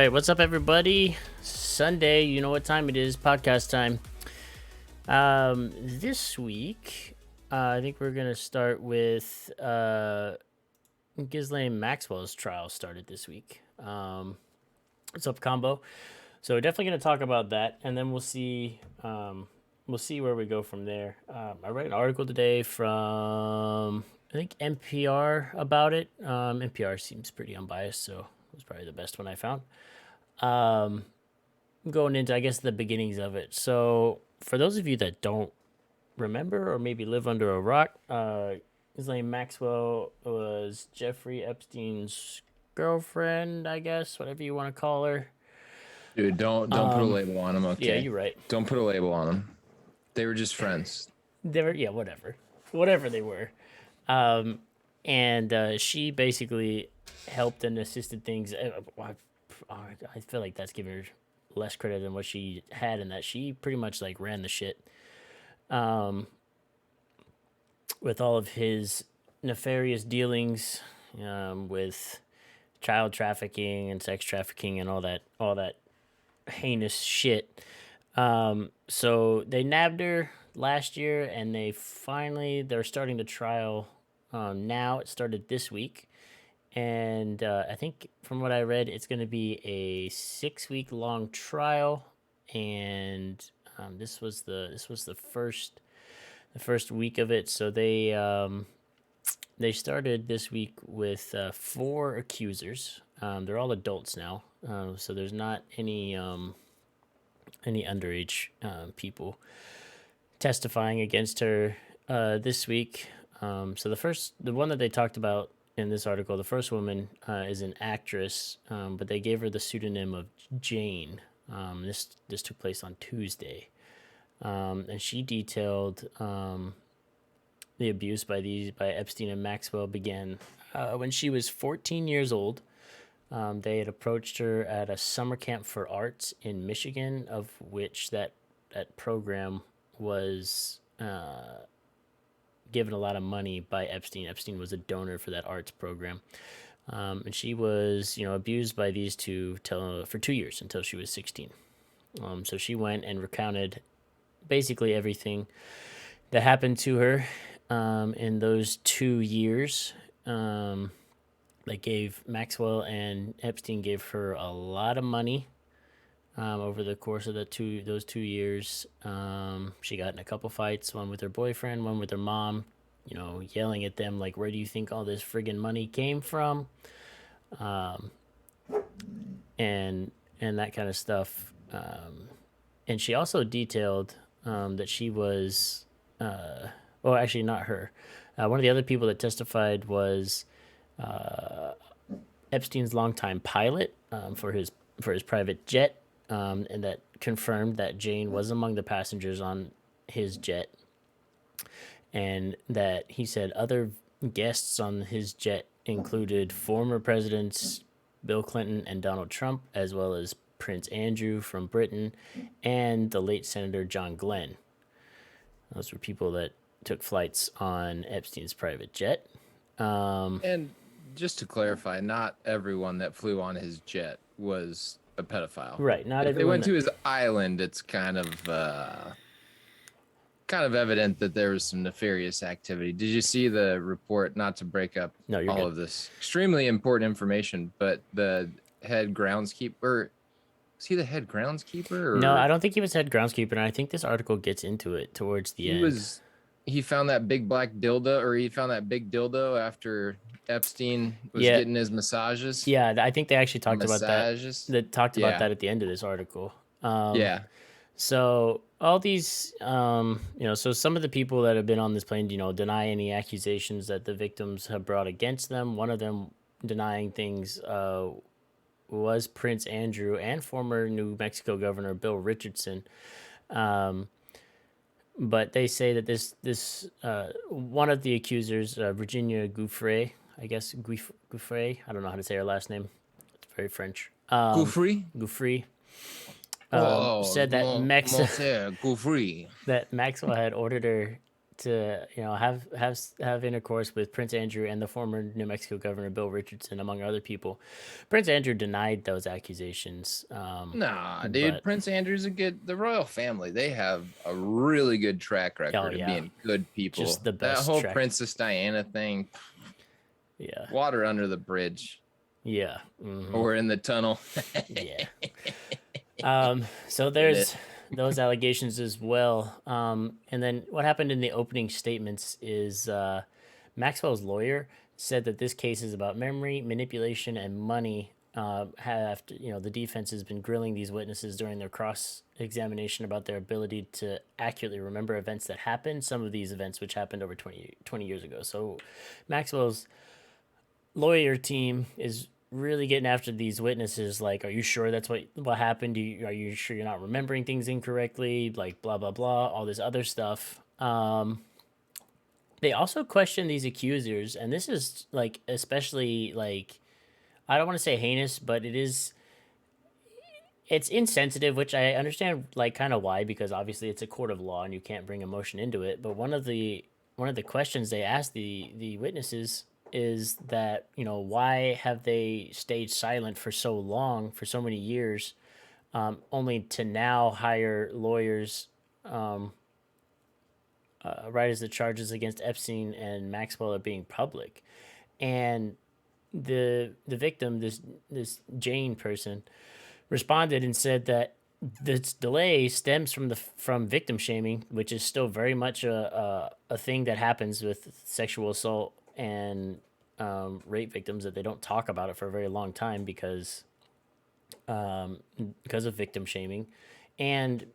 right, what's up, everybody? Sunday, you know what time it is? Podcast time. This week, I think we're gonna start with Ghislaine Maxwell's trial started this week. What's up, combo? So we're definitely gonna talk about that, and then we'll see where we go from there. I read an article today from I think NPR about it. NPR seems pretty unbiased, so it was probably the best one I found. Um, Going into, I guess, the beginnings of it. So, for those of you that don't remember or maybe live under a rock, Ghislaine Maxwell was Jeffrey Epstein's girlfriend, I guess, whatever you want to call her. Dude, don't put a label on them, okay? Yeah, you're right. Don't put a label on them. They were just friends. They were, yeah, whatever they were. And she basically helped and assisted things. I feel like that's giving her less credit than what she had, in that she pretty much like ran the shit with all of his nefarious dealings with child trafficking and sex trafficking and all that heinous shit. So they nabbed her last year, and they're starting the trial now. It started this week, and I think from what I read, it's going to be a 6-week long trial, and this was the first week of it. So they started this week with 4 accusers. They're all adults now, so there's not any underage people testifying against her this week. So the one that they talked about in this article, the first woman is an actress, but they gave her the pseudonym of Jane. This took place on Tuesday, and she detailed the abuse by Epstein and Maxwell began when she was 14 years old. They had approached her at a summer camp for arts in Michigan, of which that program was given a lot of money by Epstein. Epstein was a donor for that arts program. And she was, abused by these two for 2 years until she was 16. So she went and recounted basically everything that happened to her in those 2 years. They gave Maxwell and Epstein gave her a lot of money over the course of those 2 years. She got in a couple fights, one with her boyfriend, one with her mom, yelling at them like, "Where do you think all this friggin' money came from?" And that kind of stuff. And she also detailed that she was, well, actually not her. One of the other people that testified was Epstein's longtime pilot for his private jet, and that confirmed that Jane was among the passengers on his jet, and that he said other guests on his jet included former presidents Bill Clinton and Donald Trump, as well as Prince Andrew from Britain, and the late Senator John Glenn. Those were people that took flights on Epstein's private jet. And just to clarify, not everyone that flew on his jet was a pedophile. Right. Not if everyone. They went to his island. It's kind of evident that there was some nefarious activity. Did you see the report? Not to break up all good. Of this extremely important information, but the head groundskeeper. Was he the head groundskeeper? Or? No, I don't think he was head groundskeeper, and I think this article gets into it towards the end. He found that big black dildo, or he found that big dildo after Epstein was getting his massages. Yeah, I think they actually talked about that. They talked about that at the end of this article. Yeah. So all these, so some of the people that have been on this plane, deny any accusations that the victims have brought against them. One of them denying things was Prince Andrew and former New Mexico Governor Bill Richardson. But they say that this one of the accusers, Virginia Gouffre, I guess Gouffre, I don't know how to say her last name. It's very French. Gouffre. Said that Maxwell had ordered her to have intercourse with Prince Andrew and the former New Mexico Governor Bill Richardson, among other people. Prince Andrew denied those accusations. Nah, dude. But Prince Andrew's the royal family. They have a really good track oh record of yeah, being good just people. the That best whole track. Princess Diana thing, Yeah, water under the bridge yeah, hmm or in the tunnel. yeah. So Get it? there's those allegations as well. And then what happened in the opening statements is Maxwell's lawyer said that this case is about memory, manipulation, and money. Have to, the defense has been grilling these witnesses during their cross examination about their ability to accurately remember events that happened. Some of these events, which happened over 20 years ago. So Maxwell's lawyer team is really getting after these witnesses, like, are you sure that's what happened? Are you sure you're not remembering things incorrectly, like blah blah blah, all this other stuff. They also question these accusers, and this is like especially like, I don't want to say heinous, but it's insensitive, which I understand like kind of why, because obviously it's a court of law and you can't bring emotion into it. But one of the questions they asked the witnesses is that, why have they stayed silent for so long, for so many years, only to now hire lawyers, right as the charges against Epstein and Maxwell are being public. And the victim, this Jane person, responded and said that this delay stems from victim shaming, which is still very much a thing that happens with sexual assault and rape victims, that they don't talk about it for a very long time because of victim shaming. And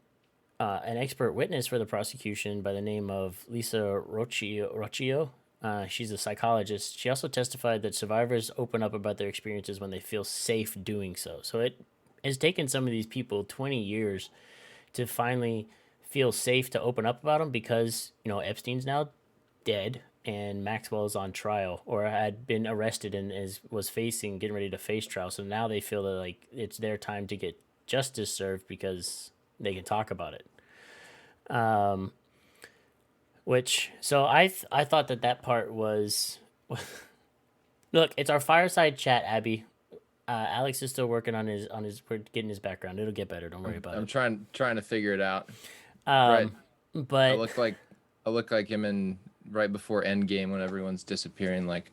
an expert witness for the prosecution by the name of Lisa Rocchio. She's a psychologist. She also testified that survivors open up about their experiences when they feel safe doing so. So it has taken some of these people 20 years to finally feel safe to open up about them, because Epstein's now dead and Maxwell is on trial, or had been arrested and was getting ready to face trial. So now they feel that like it's their time to get justice served because they can talk about it. Which, so I thought that part was look, it's our fireside chat, Abby. Alex is still working on his we're getting his background. It'll get better. Don't worry about I'm it. trying to figure it out. Right. Um, I but look like I look like him in right before Endgame when everyone's disappearing. Like,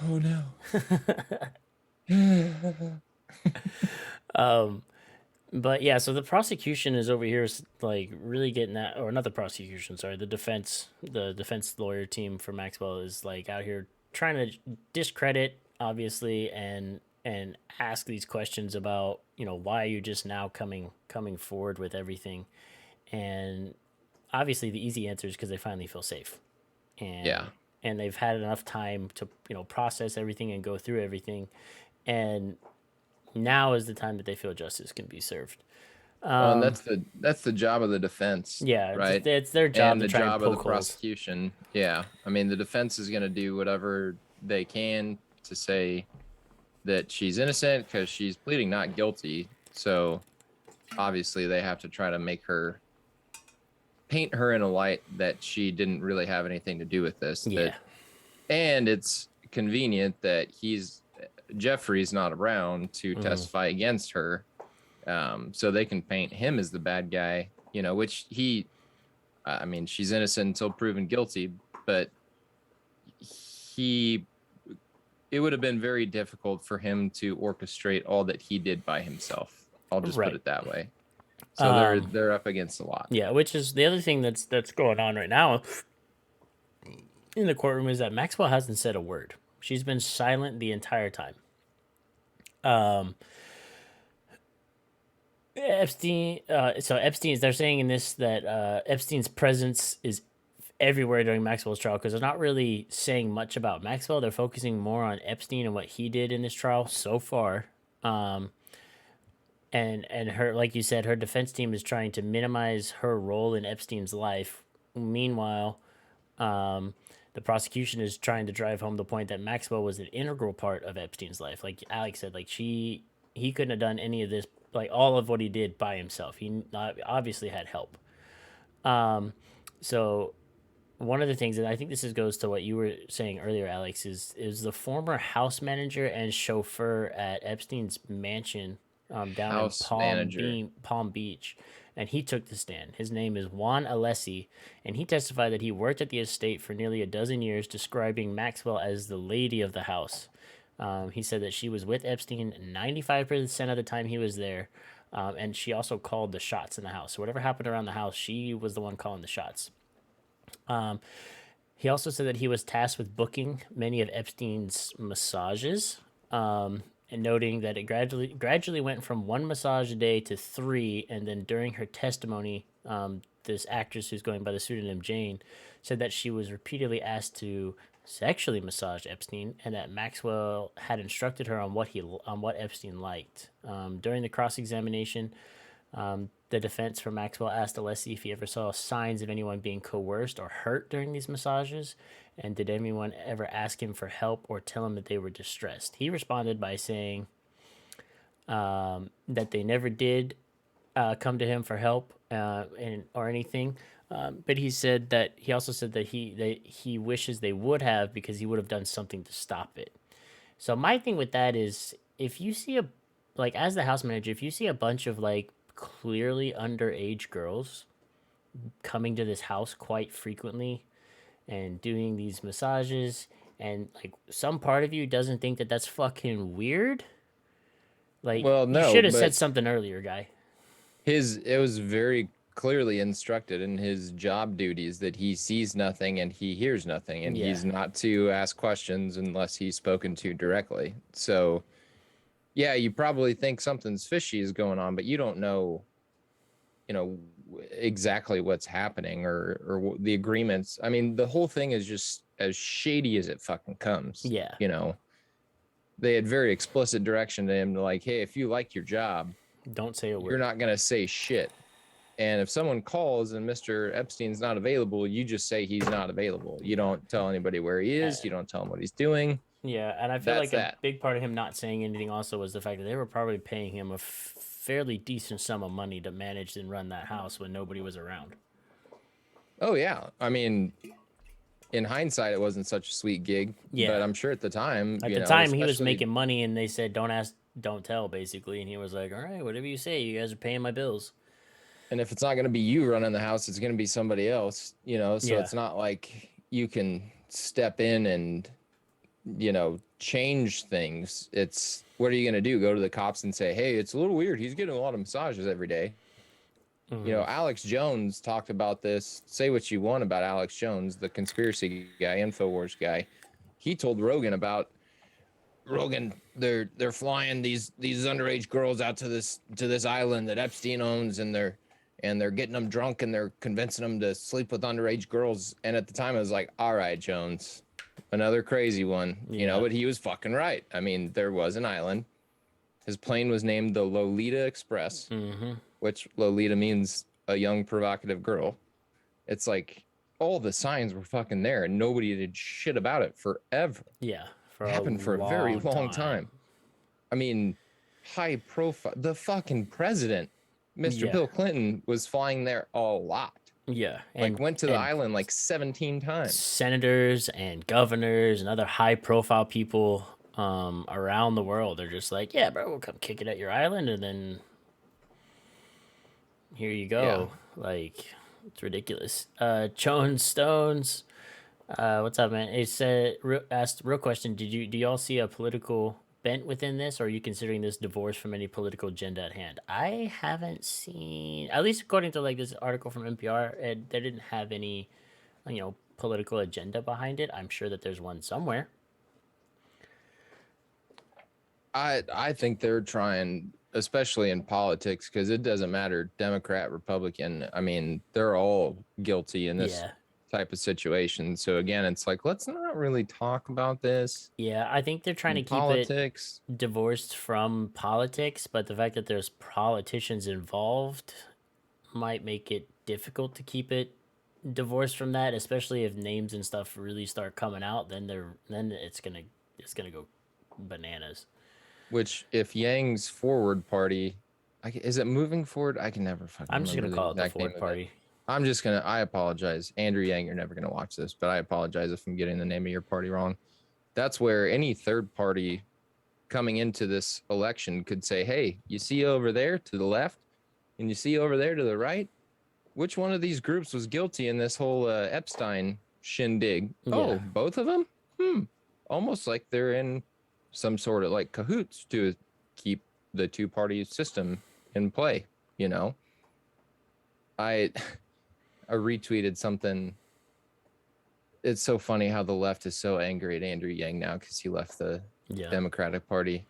oh no. but yeah, so the prosecution is over here like really getting that, or not the prosecution, sorry, the defense lawyer team for Maxwell is like out here trying to discredit, obviously, and ask these questions about, why are you just now coming forward with everything. And obviously the easy answer is because they finally feel safe, Yeah. and they've had enough time to process everything and go through everything, and now is the time that they feel justice can be served. Well, and that's the job of the defense, Yeah, right? it's their job And to the try and job of the poke holes. prosecution. Yeah. I mean, the defense is going to do whatever they can to say that she's innocent because she's pleading not guilty. So obviously they have to try to paint her in a light that she didn't really have anything to do with this. Yeah. And it's convenient that Jeffrey's not around to testify against her. So they can paint him as the bad guy, which I mean, she's innocent until proven guilty, but it would have been very difficult for him to orchestrate all that he did by himself. I'll just put Right. it that way. So they're up against a lot. Yeah, which is the other thing that's going on right now in the courtroom, is that Maxwell hasn't said a word. She's been silent the entire time. Epstein. So Epstein's. They're saying in this that Epstein's presence is everywhere during Maxwell's trial, because they're not really saying much about Maxwell. They're focusing more on Epstein and what he did in this trial so far. And her, like you said, her defense team is trying to minimize her role in Epstein's life. Meanwhile, the prosecution is trying to drive home the point that Maxwell was an integral part of Epstein's life. Like Alex said, like he couldn't have done any of this, like all of what he did by himself. He obviously had help. So one of the things, and I think goes to what you were saying earlier, Alex, is the former house manager and chauffeur at Epstein's mansion down in House manager. Palm Beach, and he took the stand. His name is Juan Alessi, and he testified that he worked at the estate for nearly a dozen years, describing Maxwell as the lady of the house. He said that she was with Epstein 95% of the time he was there, and she also called the shots in the house. So whatever happened around the house, she was the one calling the shots. Um, he also said that he was tasked with booking many of Epstein's massages, and noting that it gradually went from one massage a day to three. And then during her testimony, this actress who's going by the pseudonym Jane said that she was repeatedly asked to sexually massage Epstein, and that Maxwell had instructed her on what Epstein liked. During the cross examination, the defense for Maxwell asked Alessi if he ever saw signs of anyone being coerced or hurt during these massages, and did anyone ever ask him for help or tell him that they were distressed. He responded by saying that they never did come to him for help or anything. But he also said that he wishes they would have, because he would have done something to stop it. So my thing with that is, if you see as the house manager, if you see a bunch of like clearly underage girls coming to this house quite frequently and doing these massages, and like some part of you doesn't think that that's fucking weird, like Well, you no, should have said but something earlier, guy. it was very clearly instructed in his job duties that he sees nothing and he hears nothing, and Yeah. he's not to ask questions unless he's spoken to directly. So, yeah, you probably think something's fishy is going on, but you don't know, you know, exactly what's happening or the agreements. I mean, the whole thing is just as shady as it fucking comes. Yeah. You know, they had very explicit direction to him to like, hey, if you like your job, Don't say a you're word. not gonna say shit. And if someone calls and Mr. Epstein's not available, you just say he's not available. You Yeah. don't tell anybody where he is. You don't tell him what he's doing. Yeah, and I feel That's like a that. big part of him not saying anything also was the fact that they were probably paying him a fairly decent sum of money to manage and run that house when nobody was around. Oh, yeah. I mean, in hindsight, it wasn't such a sweet gig, Yeah. but I'm sure at the time, At you the know, time, he was especially, making money, and they said, "Don't ask, don't tell," basically. And he was like, "All right, whatever you say. You guys are paying my bills." and if it's not going to be you running the house, it's going to be somebody else, you know, so Yeah. it's not like you can step in and, you know, change things. It's what are you going to do? Go to the cops and say, hey, it's a little weird. He's getting a lot of massages every day. You Hmm. know, Alex Jones talked about this. Say what you want about Alex Jones, the conspiracy guy, InfoWars guy. He told Rogan about they're flying these underage girls out to this island that Epstein owns, and they're getting them drunk and they're convincing them to sleep with underage girls. And at the time, I was like, all right, Jones, another crazy one, you know. Yeah. But he was fucking right. I mean, there was an island. His plane was named the Lolita Express, Hmm. which Lolita means a young provocative girl. It's like all the signs were fucking there and nobody did shit about it forever. Yeah. For It a happened for a very long long time. time. I mean, high profile. The fucking president, Mr. Yeah. Bill Clinton, was flying there a lot. Yeah. Like went to the And island like 17 times. senators and governors and other high profile people around the world are just like, yeah, bro, we'll come kick it at your island, and then here you Yeah. go. Like, it's ridiculous. Jones Stones, what's up, man? It said, asked real question. Do y'all see a political bent within this, or are you considering this divorced from any political agenda at hand? I haven't seen, at least according to like this article from NPR, they didn't have any, political agenda behind it. I'm sure that there's one somewhere. I think they're trying, especially in politics, because it doesn't matter Democrat, Republican. I mean, they're all guilty in this Yeah. type of situation. So again, it's like let's not really talk about this Yeah, I think they're trying in to keep it politics. divorced from politics, but the fact that there's politicians involved might make it difficult to keep it divorced from that, especially if names and stuff really start coming out, then it's gonna go bananas. Which, if Yang's Forward Party, is it moving forward? I can never fucking I'm just remember gonna the call it the exact name Ford of it. Party. I'm just gonna. I apologize, Andrew Yang. You're never gonna watch this, but I apologize if I'm getting the name of your party wrong. That's where any third party coming into this election could say, "Hey, you see over there to the left, and you see over there to the right. Which one of these groups was guilty in this whole Epstein shindig? Yeah. Oh, both of them. Almost like they're in some sort of like cahoots to keep the two-party system in play. You know, I I retweeted something. It's so funny how the left is so angry at Andrew Yang now because he left the Yeah. Democratic Party.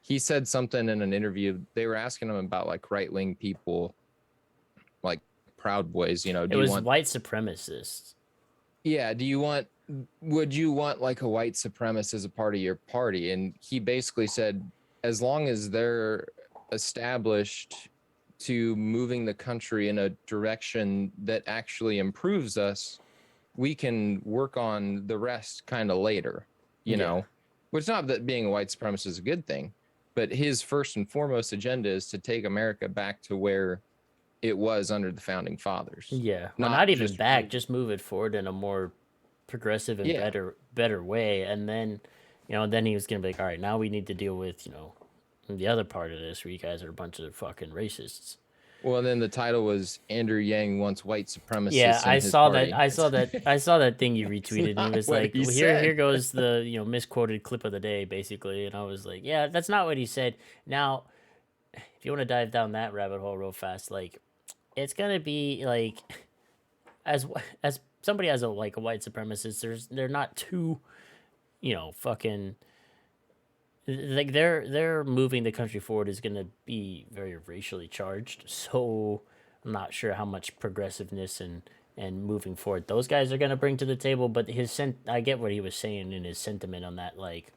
He said something in an interview. They were asking him about like right-wing people, like Proud Boys. You know, It was white supremacists. would you want like a white supremacist as a part of your party? And he basically said, as long as they're established to moving the country in a direction that actually improves us, we can work on the rest kind of later, you know, which not that being a white supremacist is a good thing, but his first and foremost agenda is to take America back to where it was under the founding fathers. Yeah. Well, not even back, just move it forward in a more progressive and Yeah. better way. And then, then he was gonna be like, all right, now we need to deal with, the other part of this where you guys are a bunch of fucking racists. Well, and then the title was Andrew Yang wants white supremacists. Yeah, in I his saw party. that. I saw that thing you retweeted, and it was what like, he well, here said. goes the misquoted clip of the day, basically. And I was like, yeah, that's not what he said. Now, if you want to dive down that rabbit hole real fast, like, it's gonna be like, as somebody as a like a white supremacist, they're not too, fucking like they're moving the country forward is going to be very racially charged. So I'm not sure how much progressiveness and moving forward those guys are going to bring to the table. But I get what he was saying in his sentiment on that. Like,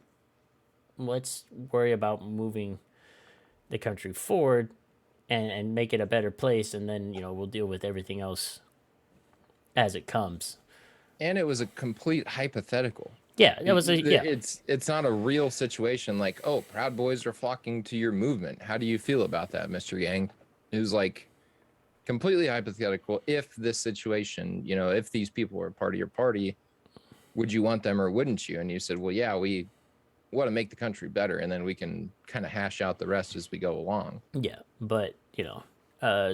let's worry about moving the country forward and make it a better place, and then we'll deal with everything else as it comes. And it was a complete hypothetical. Yeah, that was It's not a real situation. Like, oh, Proud Boys are flocking to your movement. How do you feel about that, Mr. Yang? It was like completely hypothetical. If this situation, if these people were a part of your party, would you want them or wouldn't you? And you said, well, yeah, we want to make the country better, and then we can kind of hash out the rest as we go along. Yeah, but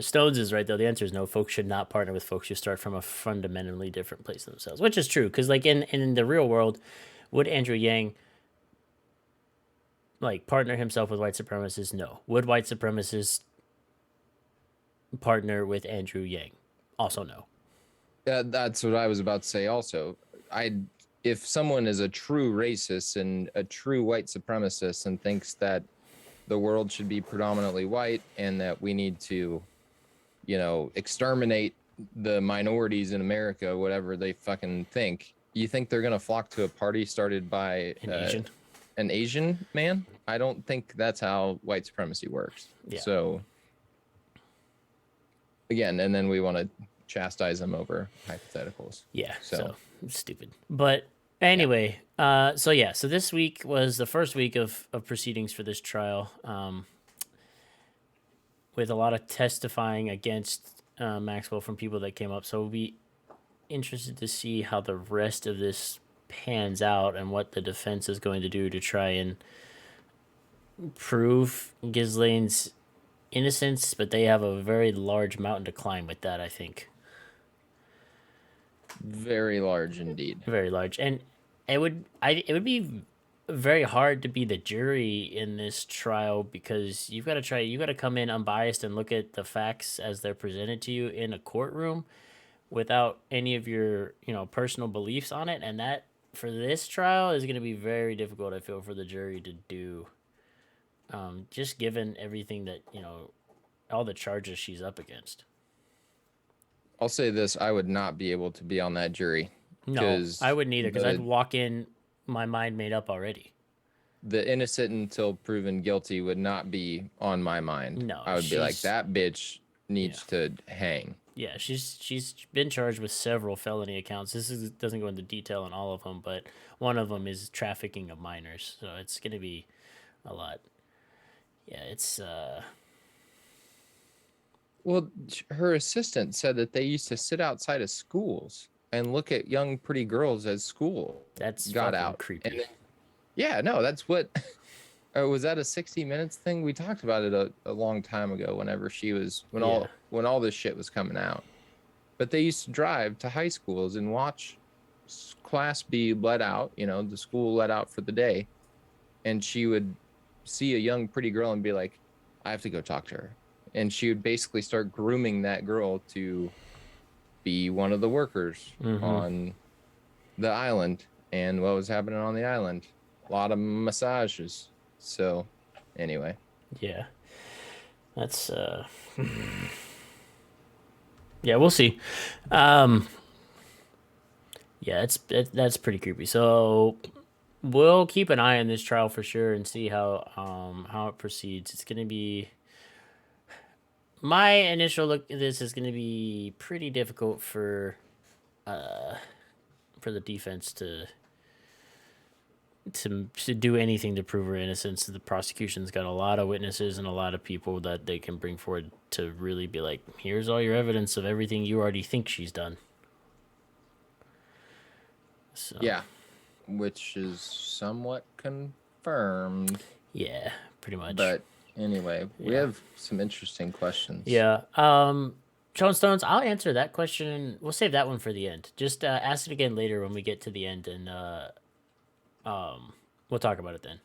Stones is right though. The answer is no. Folks should not partner with folks who start from a fundamentally different place themselves, which is true. Because like in the real world, would Andrew Yang like partner himself with white supremacists? No. Would white supremacists partner with Andrew Yang? Also no. That's what I was about to say. Also, if someone is a true racist and a true white supremacist and thinks that the world should be predominantly white and that we need to, exterminate the minorities in America, whatever they fucking think, you think they're gonna flock to a party started by an Asian man? I don't think that's how white supremacy works. Yeah. So again, and then we want to chastise them over hypotheticals. Yeah. So stupid. But anyway, so this week was the first week of proceedings for this trial, with a lot of testifying against Maxwell from people that came up. So we'll be interested to see how the rest of this pans out and what the defense is going to do to try and prove Ghislaine's innocence, but they have a very large mountain to climb with that, I think. Very large indeed. Very large. And it would be very hard to be the jury in this trial because you got to come in unbiased and look at the facts as they're presented to you in a courtroom without any of your, personal beliefs on it, and that for this trial is going to be very difficult, I feel, for the jury to do. Just given everything that, all the charges she's up against. I'll say this, I would not be able to be on that jury. No, I wouldn't either, because I'd walk in my mind made up already. The innocent until proven guilty would not be on my mind. No, I would be like, that bitch needs to hang. Yeah, she's been charged with several felony accounts. Doesn't go into detail on all of them, but one of them is trafficking of minors. So it's going to be a lot. Yeah, it's Well, her assistant said that they used to sit outside of schools and look at young, pretty girls as school That's got fucking out. And creepy. then, yeah, no, that's what. Was that a 60 Minutes thing? We talked about it a long time ago. Whenever she was Yeah. when all this shit was coming out, but they used to drive to high schools and watch class be let out. You know, the school let out for the day, and she would see a young, pretty girl and be like, "I have to go talk to her." And she would basically start grooming that girl to be one of the workers Mm-hmm. on the island. And what was happening on the island? A lot of massages. So, anyway, Yeah. That's yeah, we'll see. Um yeah, that's pretty creepy. So we'll keep an eye on this trial for sure and see how it proceeds. It's gonna be my initial look at this is gonna be pretty difficult for the defense to do anything to prove her innocence. The prosecution's got a lot of witnesses and a lot of people that they can bring forward to really be like, here's all your evidence of everything you already think she's done. So yeah, which is somewhat confirmed. yeah, pretty much. But anyway, we Yeah. have some interesting questions. Yeah. Sean Stones, I'll answer that question. We'll save that one for the end. Just ask it again later when we get to the end, and we'll talk about it then.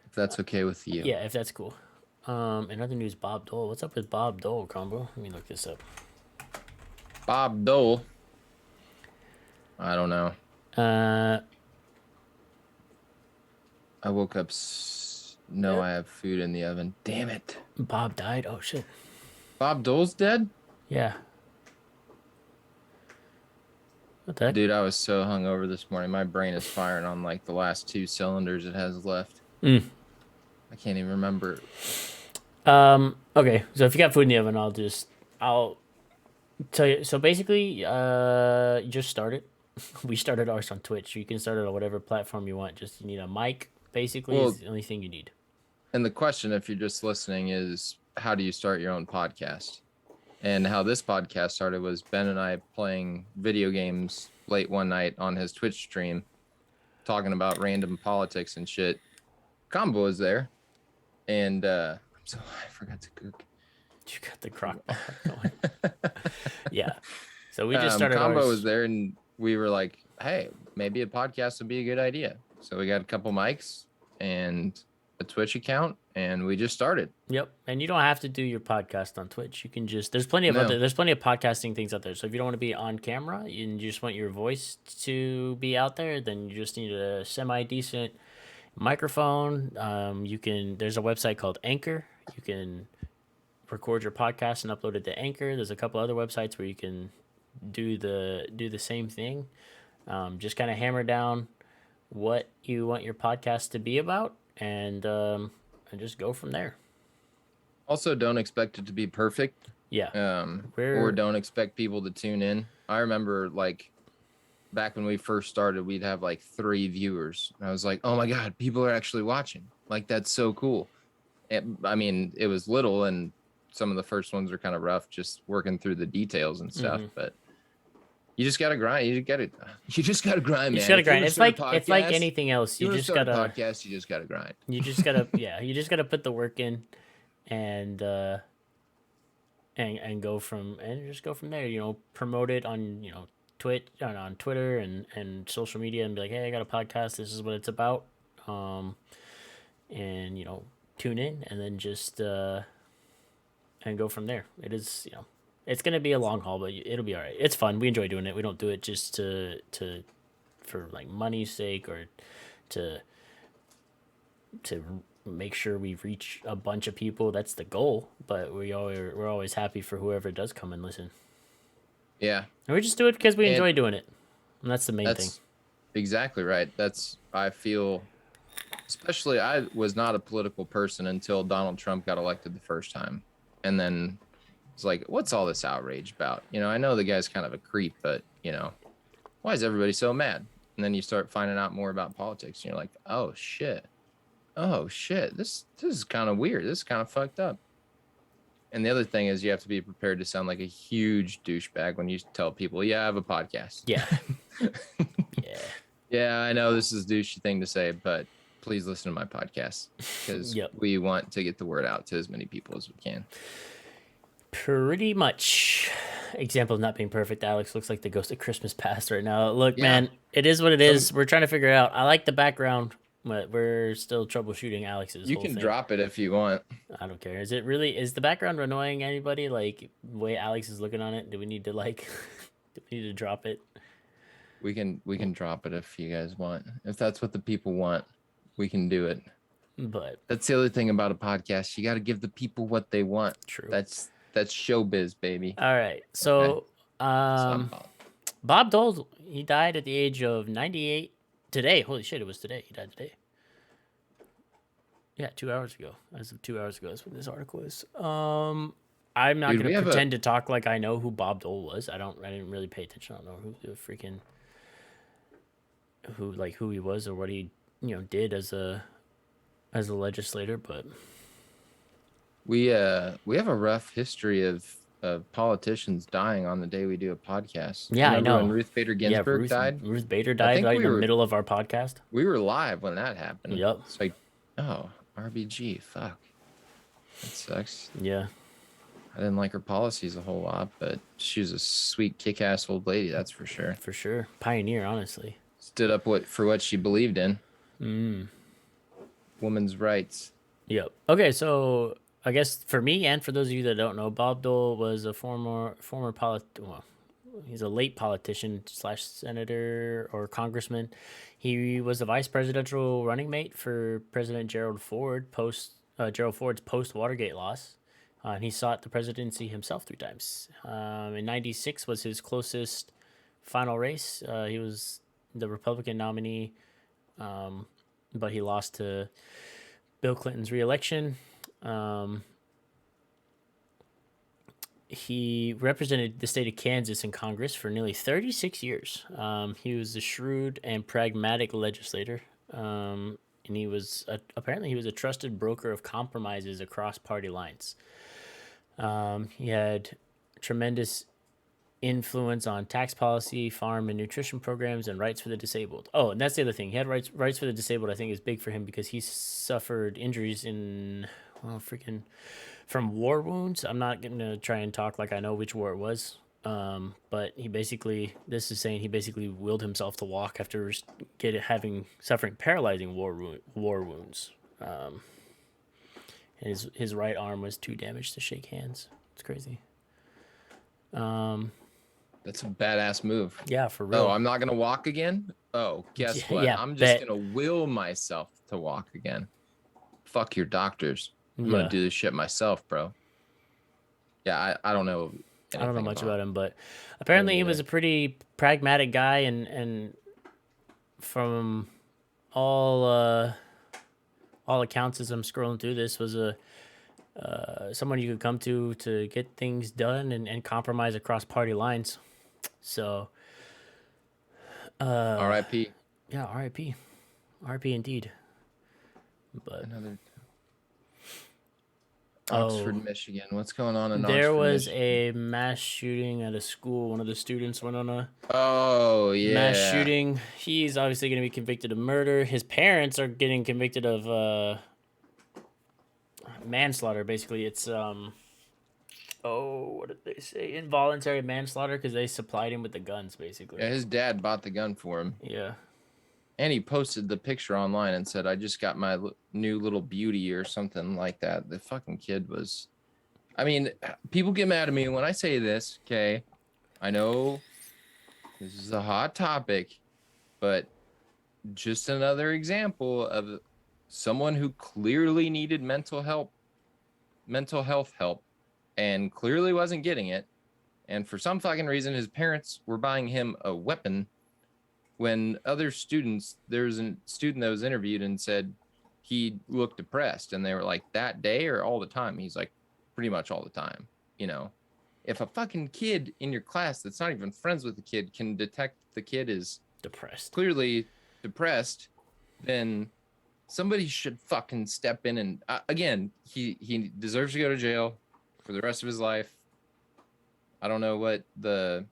If that's okay with you. Yeah, if that's cool. In other news, Bob Dole. What's up with Bob Dole, combo? Let me look this up. Bob Dole. I don't know. Uh, I woke up. No, Yeah. I have food in the oven. Damn it. Bob died. Oh shit. Bob Dole's dead? Yeah. What the heck? Dude, I was so hungover this morning. My brain is firing on like the last 2 cylinders it has left. Mm. I can't even remember. Okay. So if you got food in the oven, I'll tell you. So basically, you just start it. We started ours on Twitch. You can start it on whatever platform you want. Just you need a mic. Basically, is Well, the only thing you need. and the question, if you're just listening, is how do you start your own podcast? And how this podcast started was Ben and I playing video games late one night on his Twitch stream, talking about random politics and shit. Combo was there, and so I forgot to cook. You got the crock pot going. Yeah. So we just started Combo ours. was there, and we were like, "Hey, maybe a podcast would be a good idea." So we got a couple mics and a Twitch account, and we just started. Yep, and you don't have to do your podcast on Twitch. You can just there's plenty of No. there's plenty of podcasting things out there. So if you don't want to be on camera and you just want your voice to be out there, then you just need a semi decent microphone. You can there's a website called Anchor. You can record your podcast and upload it to Anchor. There's a couple other websites where you can do the same thing. Just kind of hammer down what you want your podcast to be about, and just go from there. Also, don't expect it to be perfect. Yeah. Or don't expect people to tune in. I remember like back when we first started, we'd have like 3 viewers. And I was like, oh my God, people are actually watching. Like, that's so cool. I mean, it was little, and some of the first ones are kind of rough, just working through the details and stuff. But you just gotta grind. You just gotta grind, man. You just gotta grind. It's like anything else. You just gotta podcast. You just gotta grind. You just gotta You just gotta put the work in, and go from just go from there. You know, promote it on Twitch on Twitter and social media, and be like, hey, I got a podcast. This is what it's about. And tune in, and then just and go from there. It is it's gonna be a long haul, but it'll be all right. It's fun. We enjoy doing it. We don't do it just for like money's sake or to make sure we reach a bunch of people. That's the goal. But we're always happy for whoever does come and listen. Yeah. And we just do it because we enjoy doing it, and that's the main thing. Exactly right. I feel, especially I was not a political person until Donald Trump got elected the first time, and then it's like, what's all this outrage about? I know the guy's kind of a creep, but why is everybody so mad? And then you start finding out more about politics, and you're like, oh shit, this is kind of weird. This is kind of fucked up. And the other thing is you have to be prepared to sound like a huge douchebag when you tell people, yeah, I have a podcast. Yeah. Yeah. Yeah, I know this is a douchey thing to say, but please listen to my podcast because Yep. we want to get the word out to as many people as we can. Pretty much. Example of not being perfect. Alex looks like the ghost of Christmas past right now. Look, Yeah. man, it is what it is. We're trying to figure it out. I like the background, but we're still troubleshooting Alex's You whole can thing. drop it if you want. I don't care. Is the background annoying anybody? Like the way Alex is looking on it? Do we need to do we need to drop it? We can drop it if you guys want. If that's what the people want, we can do it. But That's the other thing about a podcast. You got to give the people what they want. True. That's showbiz, baby. All right. So, Bob Dole, he died at the age of 98 today. Holy shit, it was today. He died today. Yeah, 2 hours ago. As of 2 hours ago, that's what this article is. I'm not going to pretend to talk like I know who Bob Dole was. I didn't really pay attention. I don't know who the freaking who he was or what he did as a legislator, but we have a rough history of politicians dying on the day we do a podcast. Yeah, Remember I know. when Ruth Bader Ginsburg died? Ruth Bader died right in the middle of our podcast. We were live when that happened. Yep. It's like, oh, RBG, fuck. That sucks. Yeah. I didn't like her policies a whole lot, but she was a sweet, kick-ass old lady, that's for sure. For sure. Pioneer, honestly. Stood up for what she believed in. Women's rights. Yep. Okay, so I guess for me and for those of you that don't know, Bob Dole was a former he's a late politician / senator or congressman. He was a vice presidential running mate for President Gerald Ford's post Watergate loss. And he sought the presidency himself 3 times. In '96 was his closest final race. He was the Republican nominee, but he lost to Bill Clinton's reelection. He represented the state of Kansas in Congress for nearly 36 years. He was a shrewd and pragmatic legislator, and he was apparently he was a trusted broker of compromises across party lines. He had tremendous influence on tax policy, farm and nutrition programs, and rights for the disabled. Oh, and that's the other thing. He had rights for the disabled. I think is big for him because he suffered injuries from war wounds. I'm not gonna try and talk like I know which war it was. But he basically willed himself to walk after suffering paralyzing war wounds. And his right arm was too damaged to shake hands. It's crazy. That's a badass move. Yeah, for real. Oh, I'm not gonna walk again? Oh, guess what? Yeah, I'm just gonna will myself to walk again. Fuck your doctors. I'm gonna do this shit myself, bro. Yeah, I don't know. I don't know much about him, but apparently he was a pretty pragmatic guy, and from all accounts as I'm scrolling through this, was someone you could come to get things done and compromise across party lines. So, R.I.P. Yeah, R.I.P. R.I.P. indeed. But another Oxford, Michigan. What's going on in Oxford? There was a mass shooting at a school. One of the students went on a mass shooting. He's obviously going to be convicted of murder. His parents are getting convicted of manslaughter. Basically, it's what did they say? Involuntary manslaughter because they supplied him with the guns. Basically, yeah. His dad bought the gun for him. Yeah. And he posted the picture online and said, I just got my new little beauty or something like that. The fucking kid was... I mean, people get mad at me when I say this, okay? I know this is a hot topic, but just another example of someone who clearly needed mental health help, and clearly wasn't getting it. And for some fucking reason, his parents were buying him a weapon. When other students, there was a student that was interviewed and said he looked depressed, and they were like, that day or all the time? He's like, pretty much all the time. You know, if a fucking kid in your class that's not even friends with the kid can detect the kid is clearly depressed, then somebody should fucking step in and again, he deserves to go to jail. for the rest of his life. I don't know what the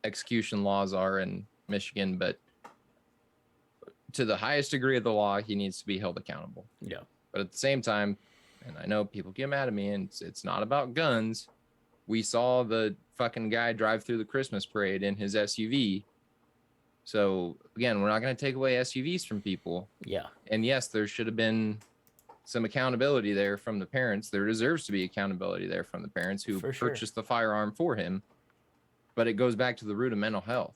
execution laws are in Michigan, but to the highest degree of the law, he needs to be held accountable. Yeah. But at the same time, and I know people get mad at me, and it's not about guns. We saw the fucking guy drive through the Christmas parade in his SUV. So again, we're not going to take away SUVs from people. Yeah. And yes, there should have been some accountability there from the parents. There deserves to be accountability there from the parents who purchased the firearm for him. But it goes back to the root of mental health.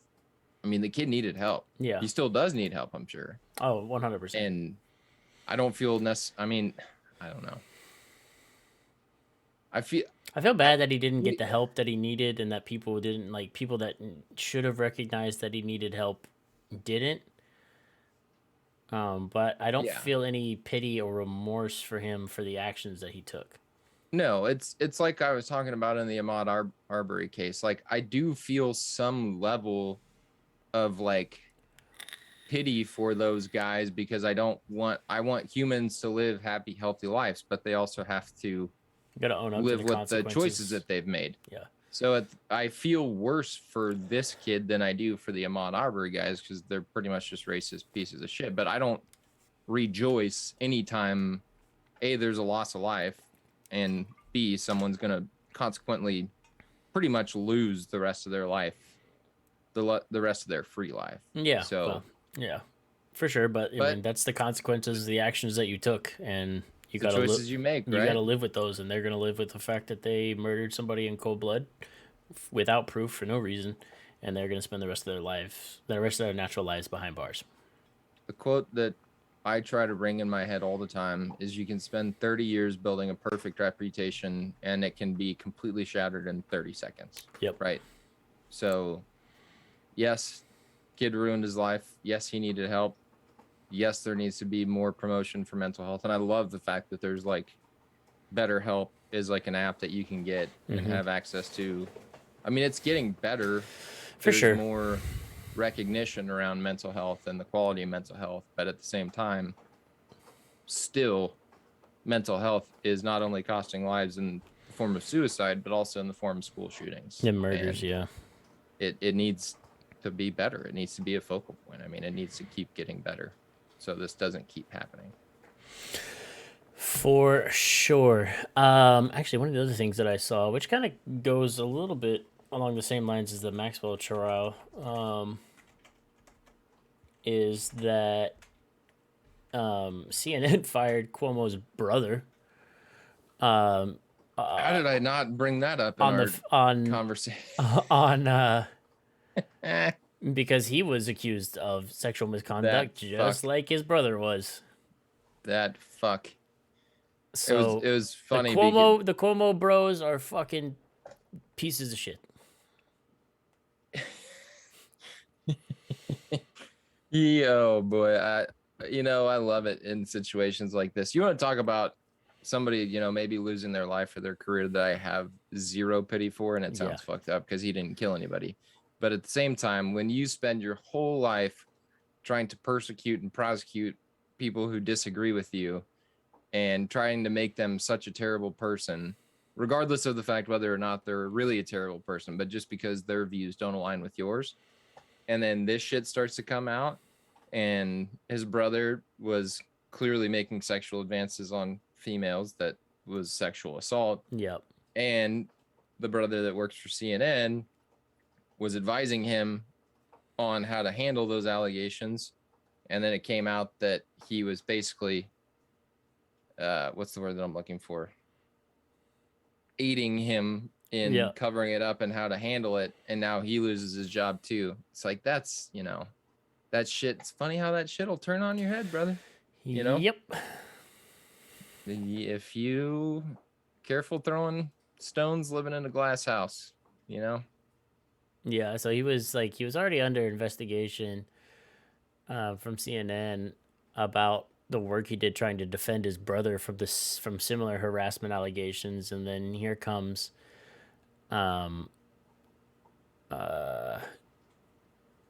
I mean, the kid needed help. Yeah. He still does need help, I'm sure. Oh, 100%. And I don't feel I mean, I don't know. I feel bad that he didn't get the help that he needed, and that people didn't, like, people that should have recognized that he needed help didn't. But I don't feel any pity or remorse for him for the actions that he took. No, it's like I was talking about in the Ahmaud Arbery case. Like, I do feel some level of like pity for those guys, because I want humans to live happy, healthy lives, but they also have to gotta own up live to the with the choices that they've made. Yeah. So I feel worse for this kid than I do for the Ahmaud Arbery guys, because they're pretty much just racist pieces of shit. But I don't rejoice anytime A, there's a loss of life, and B, someone's gonna consequently pretty much lose the rest of their life, the rest of their free life. Yeah. So well, yeah, for sure. But I mean, that's the consequences of the actions that you took, and you got to choices you make. You got to live with those, and they're gonna live with the fact that they murdered somebody in cold blood, without proof, for no reason, and they're gonna spend the rest of their natural lives behind bars. The quote that I try to ring in my head all the time is, you can spend 30 years building a perfect reputation, and it can be completely shattered in 30 seconds. Yep. Right. So yes, kid ruined his life. Yes, he needed help. Yes, there needs to be more promotion for mental health. And I love the fact that there's like BetterHelp is like an app that you can get and have access to. I mean, it's getting better. For sure. More recognition around mental health and the quality of mental health, but at the same time, still, mental health is not only costing lives in the form of suicide, but also in the form of school shootings and murders. Yeah, it needs to be better. It needs to be a focal point. I mean, it needs to keep getting better, so this doesn't keep happening. For sure. Actually, one of the other things that I saw, which kind of goes a little bit along the same lines as the Maxwell trial, is that CNN fired Cuomo's brother. How did I not bring that up in our conversation? Because he was accused of sexual misconduct, just like his brother was. That fuck. So it was funny. The Cuomo bros are fucking pieces of shit. Oh boy, I love it in situations like this. You want to talk about somebody, maybe losing their life or their career, that I have zero pity for, and it sounds fucked up because he didn't kill anybody. But at the same time, when you spend your whole life trying to persecute and prosecute people who disagree with you, and trying to make them such a terrible person, regardless of the fact whether or not they're really a terrible person, but just because their views don't align with yours, and then this shit starts to come out, and his brother was clearly making sexual advances on females, that was sexual assault. Yep. And the brother that works for CNN was advising him on how to handle those allegations. And then it came out that he was basically, what's the word that I'm looking for? Aiding him in covering it up and how to handle it. And now he loses his job too. It's like, that's, that shit. It's funny how that shit will turn on your head, brother. Yep. If you careful throwing stones, living in a glass house, Yeah. So he was already under investigation from CNN about the work he did trying to defend his brother from similar harassment allegations, and then here comes the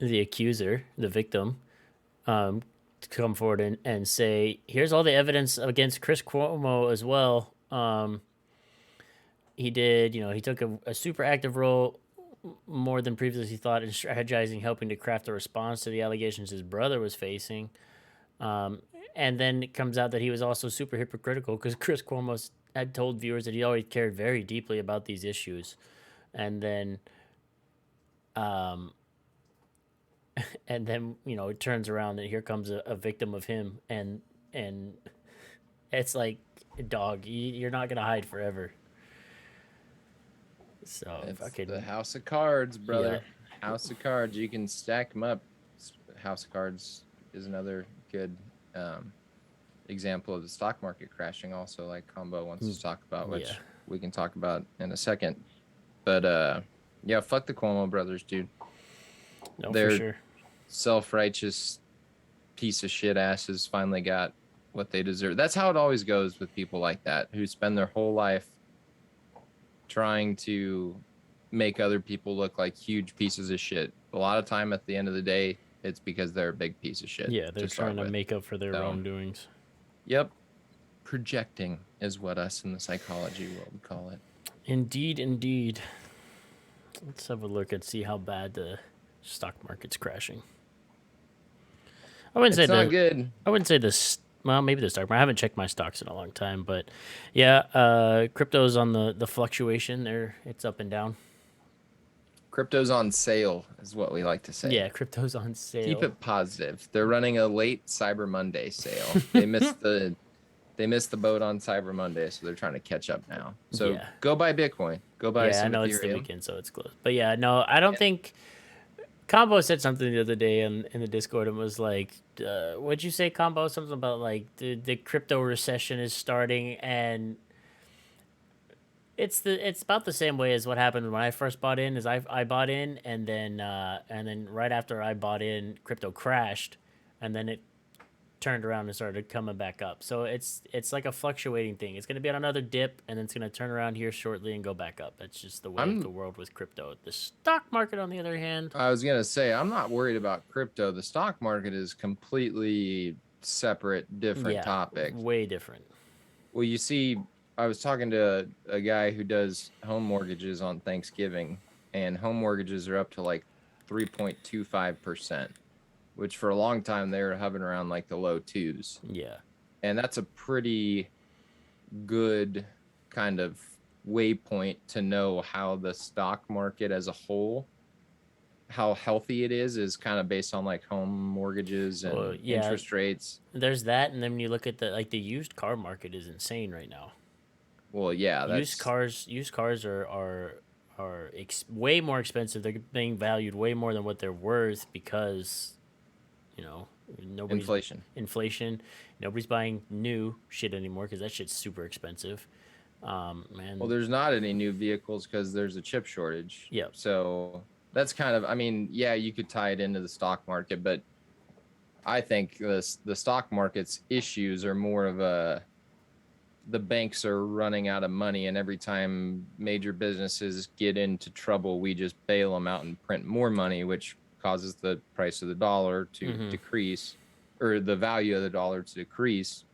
accuser, the victim, to come forward and say, here's all the evidence against Chris Cuomo as well. he did, he took a super active role more than previously thought in strategizing, helping to craft a response to the allegations his brother was facing. Um, and then it comes out that he was also super hypocritical because Chris Cuomo had told viewers that he always cared very deeply about these issues. And then, um, it turns around and here comes a victim of him. And it's like, dog, you're not going to hide forever. So It's fucking, the house of cards, yeah. brother. House of cards. You can stack them up. House of cards is another good example of the stock market crashing. Also, like Combo wants to talk about, which Yeah. we can talk about in a second. But yeah, fuck the Cuomo brothers, dude. No, for They're sure. self-righteous piece of shit asses finally got what they deserve. That's how it always goes with people like that who spend their whole life trying to make other people look like huge pieces of shit. A lot of time at the end of the day, it's because they're a big piece of shit. Yeah, they're trying to make up for their So, wrongdoings. yep. Projecting is what us in the psychology world call it. Indeed, indeed. Let's have a look and see how bad the stock market's crashing. I wouldn't say It's not good. I wouldn't say this. Well, maybe the stock market. I haven't checked my stocks in a long time, but yeah, crypto's on the fluctuation there. It's up and down. Crypto's on sale is what we like to say. Yeah, crypto's on sale. Keep it positive. They're running a late Cyber Monday sale. They missed the boat on Cyber Monday, so they're trying to catch up now. So Yeah. go buy Bitcoin. Go buy Yeah, I some know Ethereum. it's the weekend, so it's close. But yeah, no, I don't think. Combo said something the other day in the Discord and was like, "What'd you say, Combo? Something about like the crypto recession is starting, and it's about the same way as what happened when I first bought in. Is I bought in, and then right after I bought in, crypto crashed, and then it turned around and started coming back up. So it's like a fluctuating thing. It's going to be on another dip, and then it's going to turn around here shortly and go back up. That's just the way of the world with crypto. The stock market, on the other hand, I was gonna say I'm not worried about crypto. The stock market is completely separate, different topic. way different. Well, you see, I was talking to a guy who does home mortgages on Thanksgiving, and home mortgages are up to like 3.25%, which for a long time they were hovering around like the low twos. Yeah. And that's a pretty good kind of waypoint to know how the stock market as a whole, how healthy it is kind of based on like home mortgages and interest rates. There's that, and then when you look at the used car market is insane right now. Well, yeah, used cars are way more expensive. They're being valued way more than what they're worth because nobody's inflation. Nobody's buying new shit anymore because that shit's super expensive. Man. Well, there's not any new vehicles because there's a chip shortage. Yeah. So that's kind of, I mean, yeah, you could tie it into the stock market, but I think the stock market's issues are more of the banks are running out of money, and every time major businesses get into trouble, we just bail them out and print more money, which causes the price of the dollar to decrease, or the value of the dollar to decrease.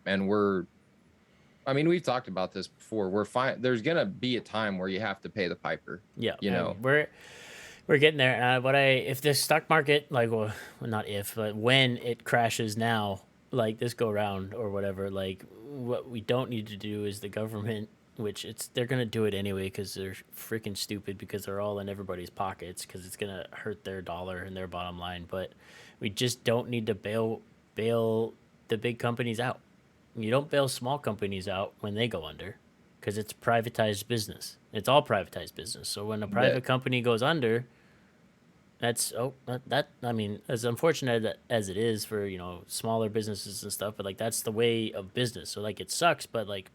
And we've talked about this before. We're fine. There's gonna be a time where you have to pay the piper. Yeah, we're getting there. If the stock market, not if, but when it crashes now, like this go round or whatever, like what we don't need to do is the government, which they're gonna do it anyway because they're freaking stupid because they're all in everybody's pockets because it's gonna hurt their dollar and their bottom line. But we just don't need to bail the big companies out. You don't bail small companies out when they go under because it's privatized business. It's all privatized business. So when a private company goes under, as unfortunate as it is for smaller businesses and stuff, but like that's the way of business. So like it sucks, but like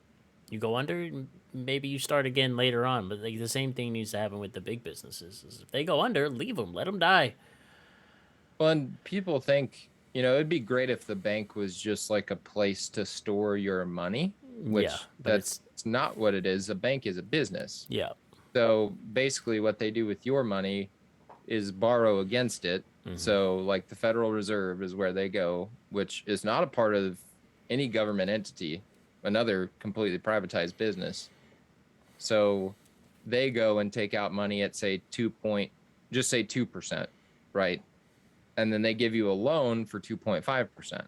you go under, maybe you start again later on. But like the same thing needs to happen with the big businesses. If they go under, leave them, let them die. Well, and people think it'd be great if the bank was just like a place to store your money, which that's not what it is. A bank is a business. Yeah. So basically what they do with your money is borrow against it. So like the Federal Reserve is where they go, which is not a part of any government entity, another completely privatized business. So they go and take out money at say 2%, right? And then they give you a loan for 2.5%.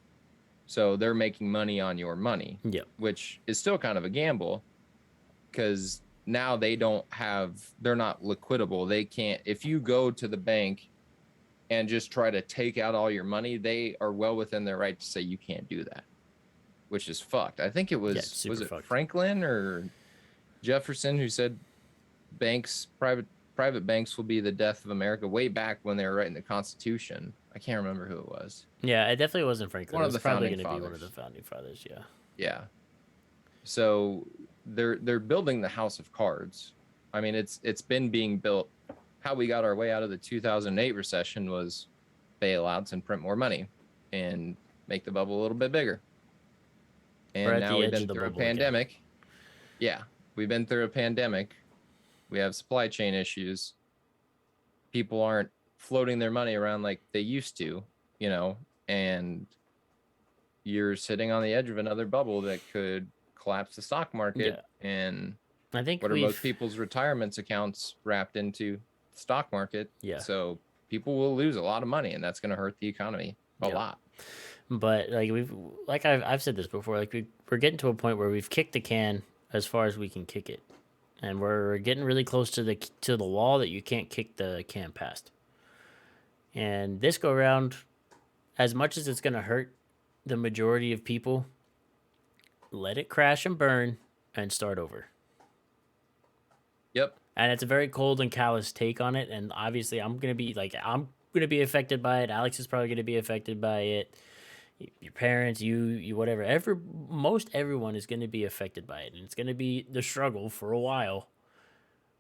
So they're making money on your money, Yep. which is still kind of a gamble because now they're not liquidable. They can't, if you go to the bank and just try to take out all your money, they are well within their right to say you can't do that, which is fucked. I think it was it fucked. Franklin or Jefferson who said private banks will be the death of America way back when they were writing the Constitution. I can't remember who it was. Yeah, it definitely wasn't Franklin. One It of was the probably founding going to be one fathers. of the founding fathers. Yeah. Yeah. So they're building the house of cards. I mean, it's been being built. How we got our way out of the 2008 recession was bailouts and print more money and make the bubble a little bit bigger. We're And at now the we've edge been of the through a bubble again. pandemic. Yeah, we've been through a pandemic. We have supply chain issues. People aren't floating their money around like they used to, and you're sitting on the edge of another bubble that could collapse the stock market. Yeah. And I think what are most people's retirements accounts wrapped into the stock market? Yeah. So people will lose a lot of money, and that's going to hurt the economy a lot. But like I've said this before, like we're getting to a point where we've kicked the can as far as we can kick it, and we're getting really close to the wall that you can't kick the can past. And this go around, as much as it's gonna hurt the majority of people, let it crash and burn and start over. Yep. And it's a very cold and callous take on it. And obviously, I'm gonna be affected by it. Alex is probably gonna be affected by it. Your parents, you, whatever. Most everyone is gonna be affected by it, and it's gonna be the struggle for a while.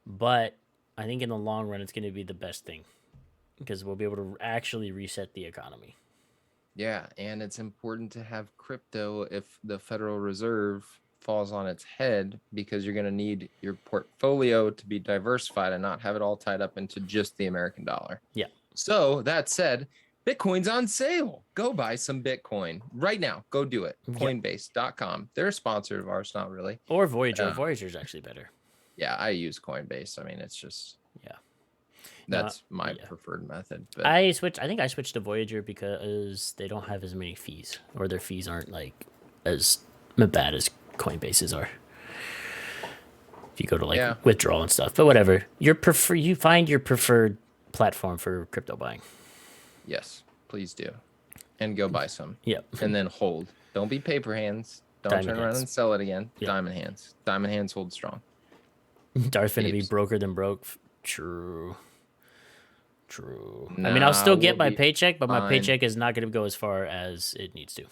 But I think in the long run, it's gonna be the best thing because we'll be able to actually reset the economy. Yeah, and it's important to have crypto if the Federal Reserve falls on its head, because you're going to need your portfolio to be diversified and not have it all tied up into just the American dollar. Yeah. So that said, Bitcoin's on sale. Go buy some Bitcoin right now. Go do it. Coinbase.com. They're a sponsor of ours, not really. Or Voyager. Voyager's actually better. Yeah, I use Coinbase. I mean, it's just yeah. That's my preferred method. But I think I switched to Voyager because they don't have as many fees, or their fees aren't like as bad as Coinbase's are. If you go to withdrawal and stuff, but whatever, you find your preferred platform for crypto buying. Yes, please do, and go buy some. Yep. And then hold. Don't be paper hands. Don't turn around and sell it again. Yep. Diamond hands. Diamond hands hold strong. Darth's gonna be broker than broke. True. Nah, I mean, I'll still get my paycheck, but my paycheck is not going to go as far as it needs to.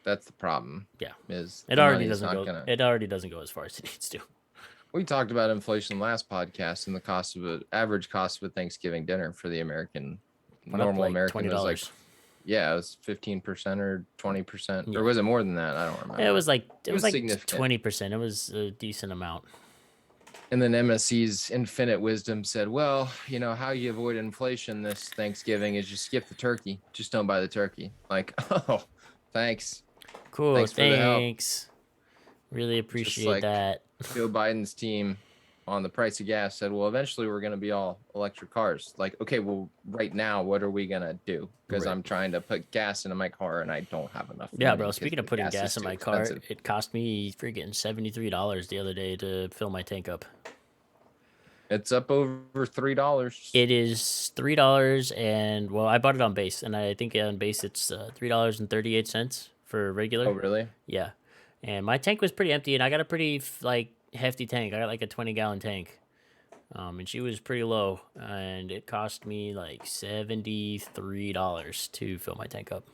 That's the problem. Yeah, it already doesn't go. It already doesn't go as far as it needs to. We talked about inflation last podcast, and the average cost of a Thanksgiving dinner for the normal American was like, it was 15% or 20%, or was it more than that? I don't remember. It was like 20%. It was a decent amount. And then MSC's infinite wisdom said, well, how you avoid inflation this Thanksgiving is just skip the turkey. Just don't buy the turkey. Like, oh, thanks. Cool. Thanks. Really appreciate that. Joe Biden's team on the price of gas said, well, eventually we're going to be all electric cars. Like, okay, well, right now, what are we going to do? Because I'm trying to put gas into my car and I don't have enough money. Yeah, bro. Speaking of putting gas in my car, it cost me freaking $73 the other day to fill my tank up. It's up over $3. It is $3, and I bought it on base, and I think on base it's $3.38 for regular. Oh, really? Yeah, and my tank was pretty empty, and I got a pretty hefty tank. I got like a 20-gallon tank, and she was pretty low, and it cost me like $73 to fill my tank up.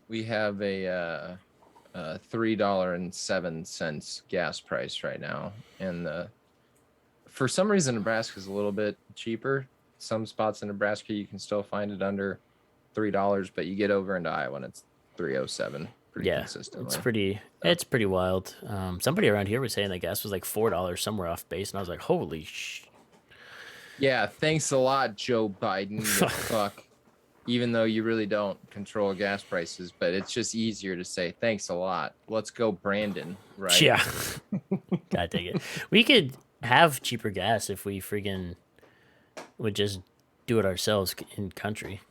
We have a $3.07 gas price right now, and for some reason, Nebraska's a little bit cheaper. Some spots in Nebraska, you can still find it under $3, but you get over into Iowa and it's $3.07 pretty consistently. It's pretty wild. Somebody around here was saying that gas was like $4 somewhere off base, and I was like, holy sh. Yeah, thanks a lot, Joe Biden. Fuck. even though you really don't control gas prices, but it's just easier to say thanks a lot. Let's go, Brandon. Right? Yeah. God dang it. We could have cheaper gas if we friggin' would just do it ourselves in country,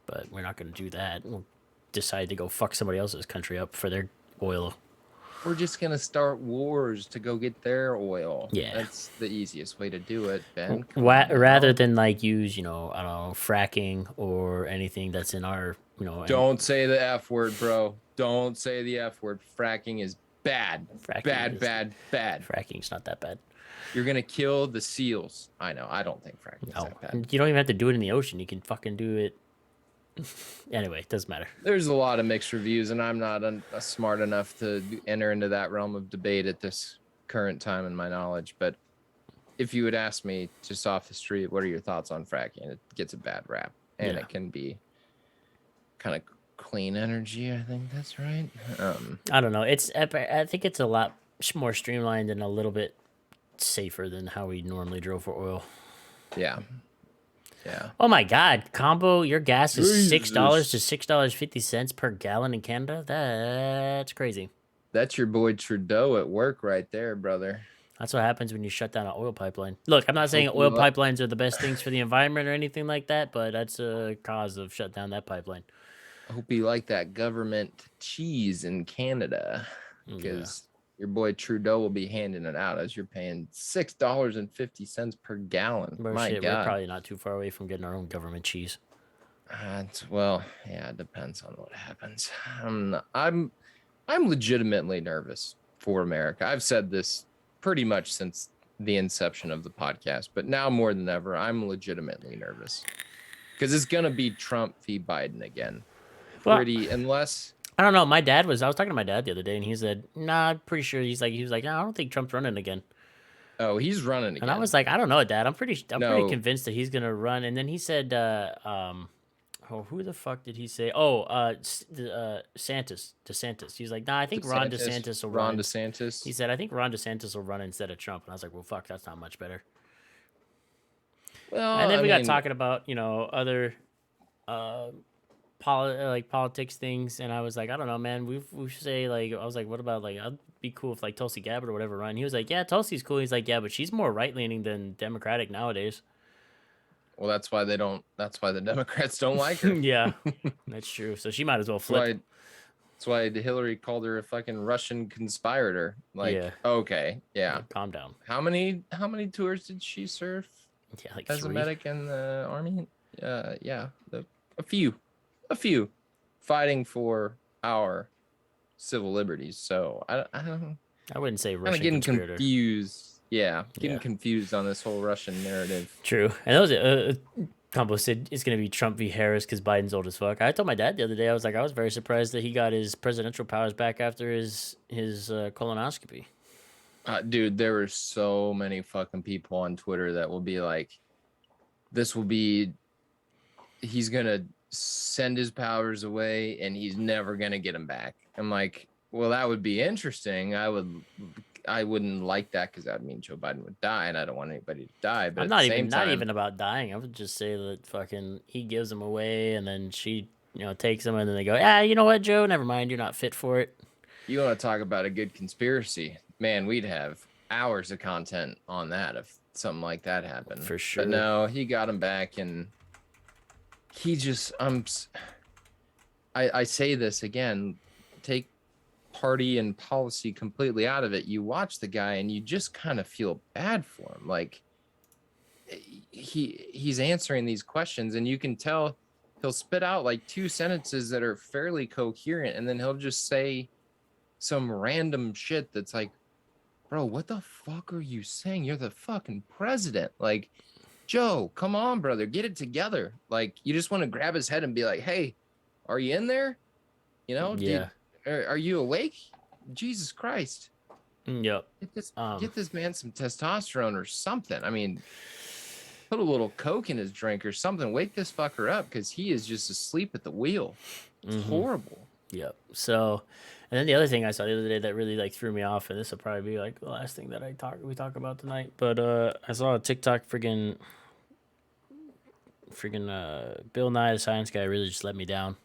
but we're not going to do that. We'll decide to go fuck somebody else's country up for their oil. We're just gonna start wars to go get their oil. Yeah. That's the easiest way to do it, Ben. Rather than like use, I don't know, fracking or anything that's in our, Don't say the F word, bro. Don't say the F word. Fracking is bad. Bad. Fracking's not that bad. You're gonna kill the seals. I know. I don't think fracking is that bad. You don't even have to do it in the ocean. You can fucking do it. Anyway, it doesn't matter. There's a lot of mixed reviews, and I'm not smart enough to enter into that realm of debate at this current time in my knowledge. But if you would ask me just off the street, what are your thoughts on fracking? It gets a bad rap, and it can be kind of clean energy. I think that's right. I don't know. I think it's a lot more streamlined and a little bit safer than how we normally drill for oil. Yeah. Oh my God! Combo, your gas is $6 to $6.50 per gallon in Canada. That's crazy. That's your boy Trudeau at work right there, brother. That's what happens when you shut down an oil pipeline. Look, I'm not saying oil pipelines are the best things for the environment or anything like that, but that's a cause of shut down that pipeline. I hope you like that government cheese in Canada, because your boy Trudeau will be handing it out as you're paying $6.50 per gallon. My God, we're probably not too far away from getting our own government cheese. Well, yeah, it depends on what happens. I'm legitimately nervous for America. I've said this pretty much since the inception of the podcast, but now more than ever, I'm legitimately nervous because it's gonna be Trump v. Biden again. Unless. I don't know. I was talking to my dad the other day, and he said, "Nah, I'm pretty sure." He was like, "No, I don't think Trump's running again." Oh, he's running again. And I was like, "I don't know, Dad. I'm pretty convinced that he's gonna run." And then he said, who the fuck did he say? DeSantis. He's like, "Nah, I think Ron DeSantis will run." Ron DeSantis. He said, "I think Ron DeSantis will run instead of Trump." And I was like, "Well, fuck, that's not much better." Well, and then we got talking about other politics things, and I was like, I don't know, man. We should say I was like, what about I'd be cool if Tulsi Gabbard or whatever run. He was like, yeah, Tulsi's cool. He's like, yeah, but she's more right leaning than Democratic nowadays. Well, that's why the Democrats don't like her. Yeah, that's true. So she might as well flip. That's why Hillary called her a fucking Russian conspirator. Okay, yeah. Calm down. How many tours did she serve? Yeah, as 3. A medic in the army. Yeah, a few fighting for our civil liberties. So I wouldn't say Russian getting conspirator. Confused. Yeah, confused on this whole Russian narrative. True. And that was Combo said it's going to be Trump v. Harris because Biden's old as fuck. I told my dad the other day, I was like, I was very surprised that he got his presidential powers back after his colonoscopy. Dude, there were so many fucking people on Twitter that will be like, he's going to send his powers away and he's never going to get them back. I'm like, well, that would be interesting. I wouldn't like that because that would mean Joe Biden would die, and I don't want anybody to die. But not even about dying. I would just say that fucking he gives them away, and then she takes them, and then they go, you know what, Joe? Never mind, you're not fit for it. You want to talk about a good conspiracy, man? We'd have hours of content on that if something like that happened. For sure. But no, he got him back, and he just I say this again, take party and policy completely out of it. You watch the guy and you just kind of feel bad for him. Like he's answering these questions and you can tell he'll spit out like 2 sentences that are fairly coherent, and then he'll just say some random shit that's like, bro, what the fuck are you saying? You're the fucking president. Like, Joe, come on, brother, get it together. Like, you just want to grab his head and be like, hey, are you in there? Yeah. Are you awake? Jesus Christ. Yep. Get this man some testosterone or something. I mean, put a little Coke in his drink or something. Wake this fucker up because he is just asleep at the wheel. It's horrible. Yep. So, and then the other thing I saw the other day that really threw me off, and this will probably be the last thing that we talk about tonight. But I saw a TikTok friggin' Freaking Bill Nye the Science Guy really just let me down.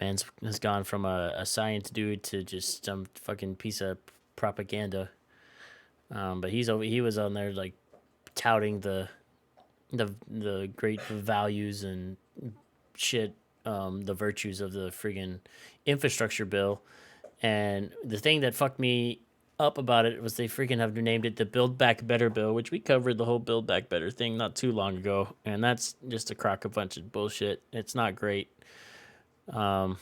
Man's has gone from a science dude to just some fucking piece of propaganda. But he was on there like touting the great values and shit, the virtues of the friggin' infrastructure bill. And the thing that fucked me up about it was they freaking have named it the Build Back Better bill, which we covered the whole Build Back Better thing not too long ago, and that's just a crock of bunch of bullshit. It's not great. Um,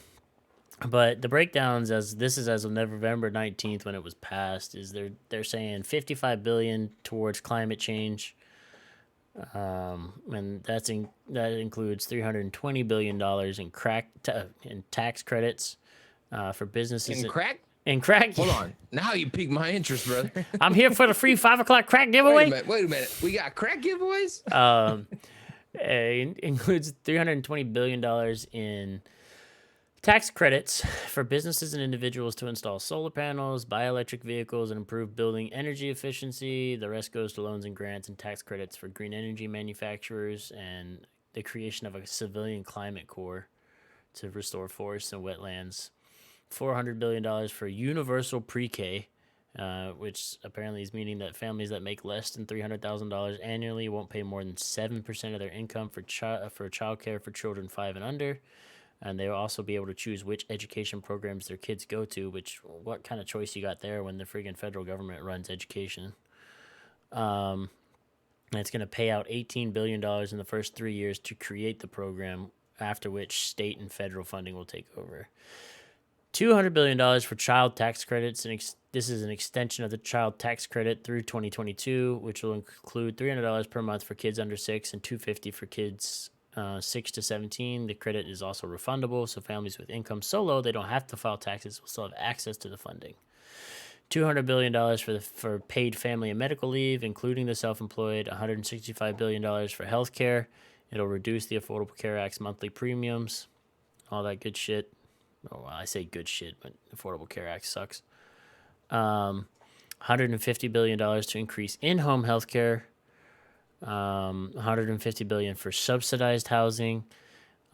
but the breakdowns, as this is as of November 19th when it was passed, is they're saying 55 billion towards climate change, and that includes 320 billion dollars in tax credits for businesses In crack? in crack. Hold on. Now you piqued my interest, brother. I'm here for the free 5 o'clock crack giveaway. Wait a minute. We got crack giveaways? It includes $320 billion in tax credits for businesses and individuals to install solar panels, buy electric vehicles, and improve building energy efficiency. The rest goes to loans and grants and tax credits for green energy manufacturers and the creation of a civilian climate corps to restore forests and wetlands. $400 billion for universal pre-K, which apparently is meaning that families that make less than $300,000 annually won't pay more than 7% of their income for childcare for children 5 and under. And they'll also be able to choose which education programs their kids go to, which, what kind of choice you got there when the friggin' federal government runs education? And it's going to pay out $18 billion in the first 3 years to create the program, after which state and federal funding will take over. $200 billion for child tax credits, and this is an extension of the child tax credit through 2022, which will include $300 per month for kids under 6 and $250 for kids 6 to 17. The credit is also refundable, so families with income so low they don't have to file taxes will still have access to the funding. $200 billion for paid family and medical leave, including the self-employed. $165 billion for health care. It'll reduce the Affordable Care Act's monthly premiums. All that good shit. Oh, well, I say good shit, but Affordable Care Act sucks. $150 billion to increase in-home health care. $150 billion for subsidized housing,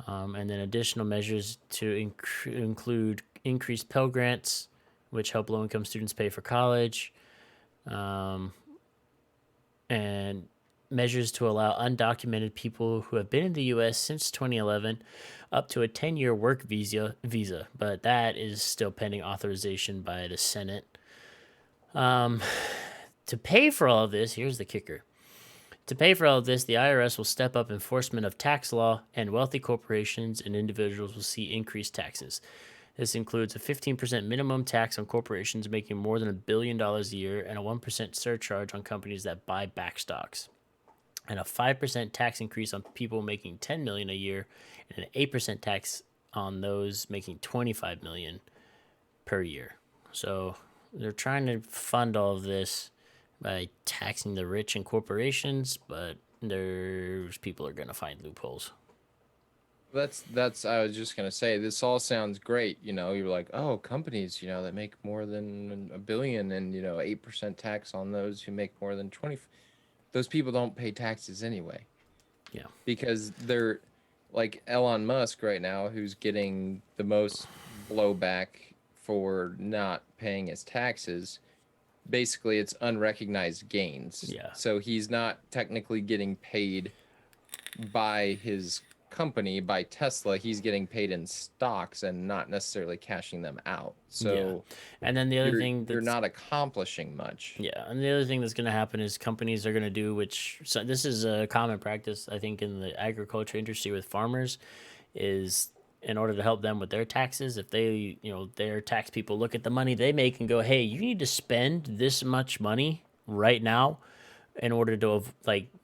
and then additional measures to include increased Pell Grants, which help low-income students pay for college, and measures to allow undocumented people who have been in the U.S. since 2011 up to a 10-year work visa, but that is still pending authorization by the Senate. To pay for all of this, here's the kicker. To pay for all of this, the IRS will step up enforcement of tax law, and wealthy corporations and individuals will see increased taxes. This includes a 15% minimum tax on corporations making more than $1 billion a year and a 1% surcharge on companies that buy back stocks, and a 5% tax increase on people making $10 million a year, and an 8% tax on those making $25 million per year. So they're trying to fund all of this by taxing the rich and corporations, but there's people are gonna find loopholes. That's I was just gonna say, this all sounds great. You're like, oh, companies, that make more than $1 billion, and 8% tax on those who make more than 20. Those people don't pay taxes anyway. Yeah. Because they're like Elon Musk right now, who's getting the most blowback for not paying his taxes. Basically, it's unrecognized gains. Yeah. So he's not technically getting paid by his company, by Tesla. He's getting paid in stocks and not necessarily cashing them out. So yeah. And then the other thing you're not accomplishing much. Yeah, and the other thing that's going to happen is companies are going to do, so this is a common practice, I think, in the agriculture industry with farmers, is in order to help them with their taxes, if they, their tax people look at the money they make and go, hey, you need to spend this much money right now in order to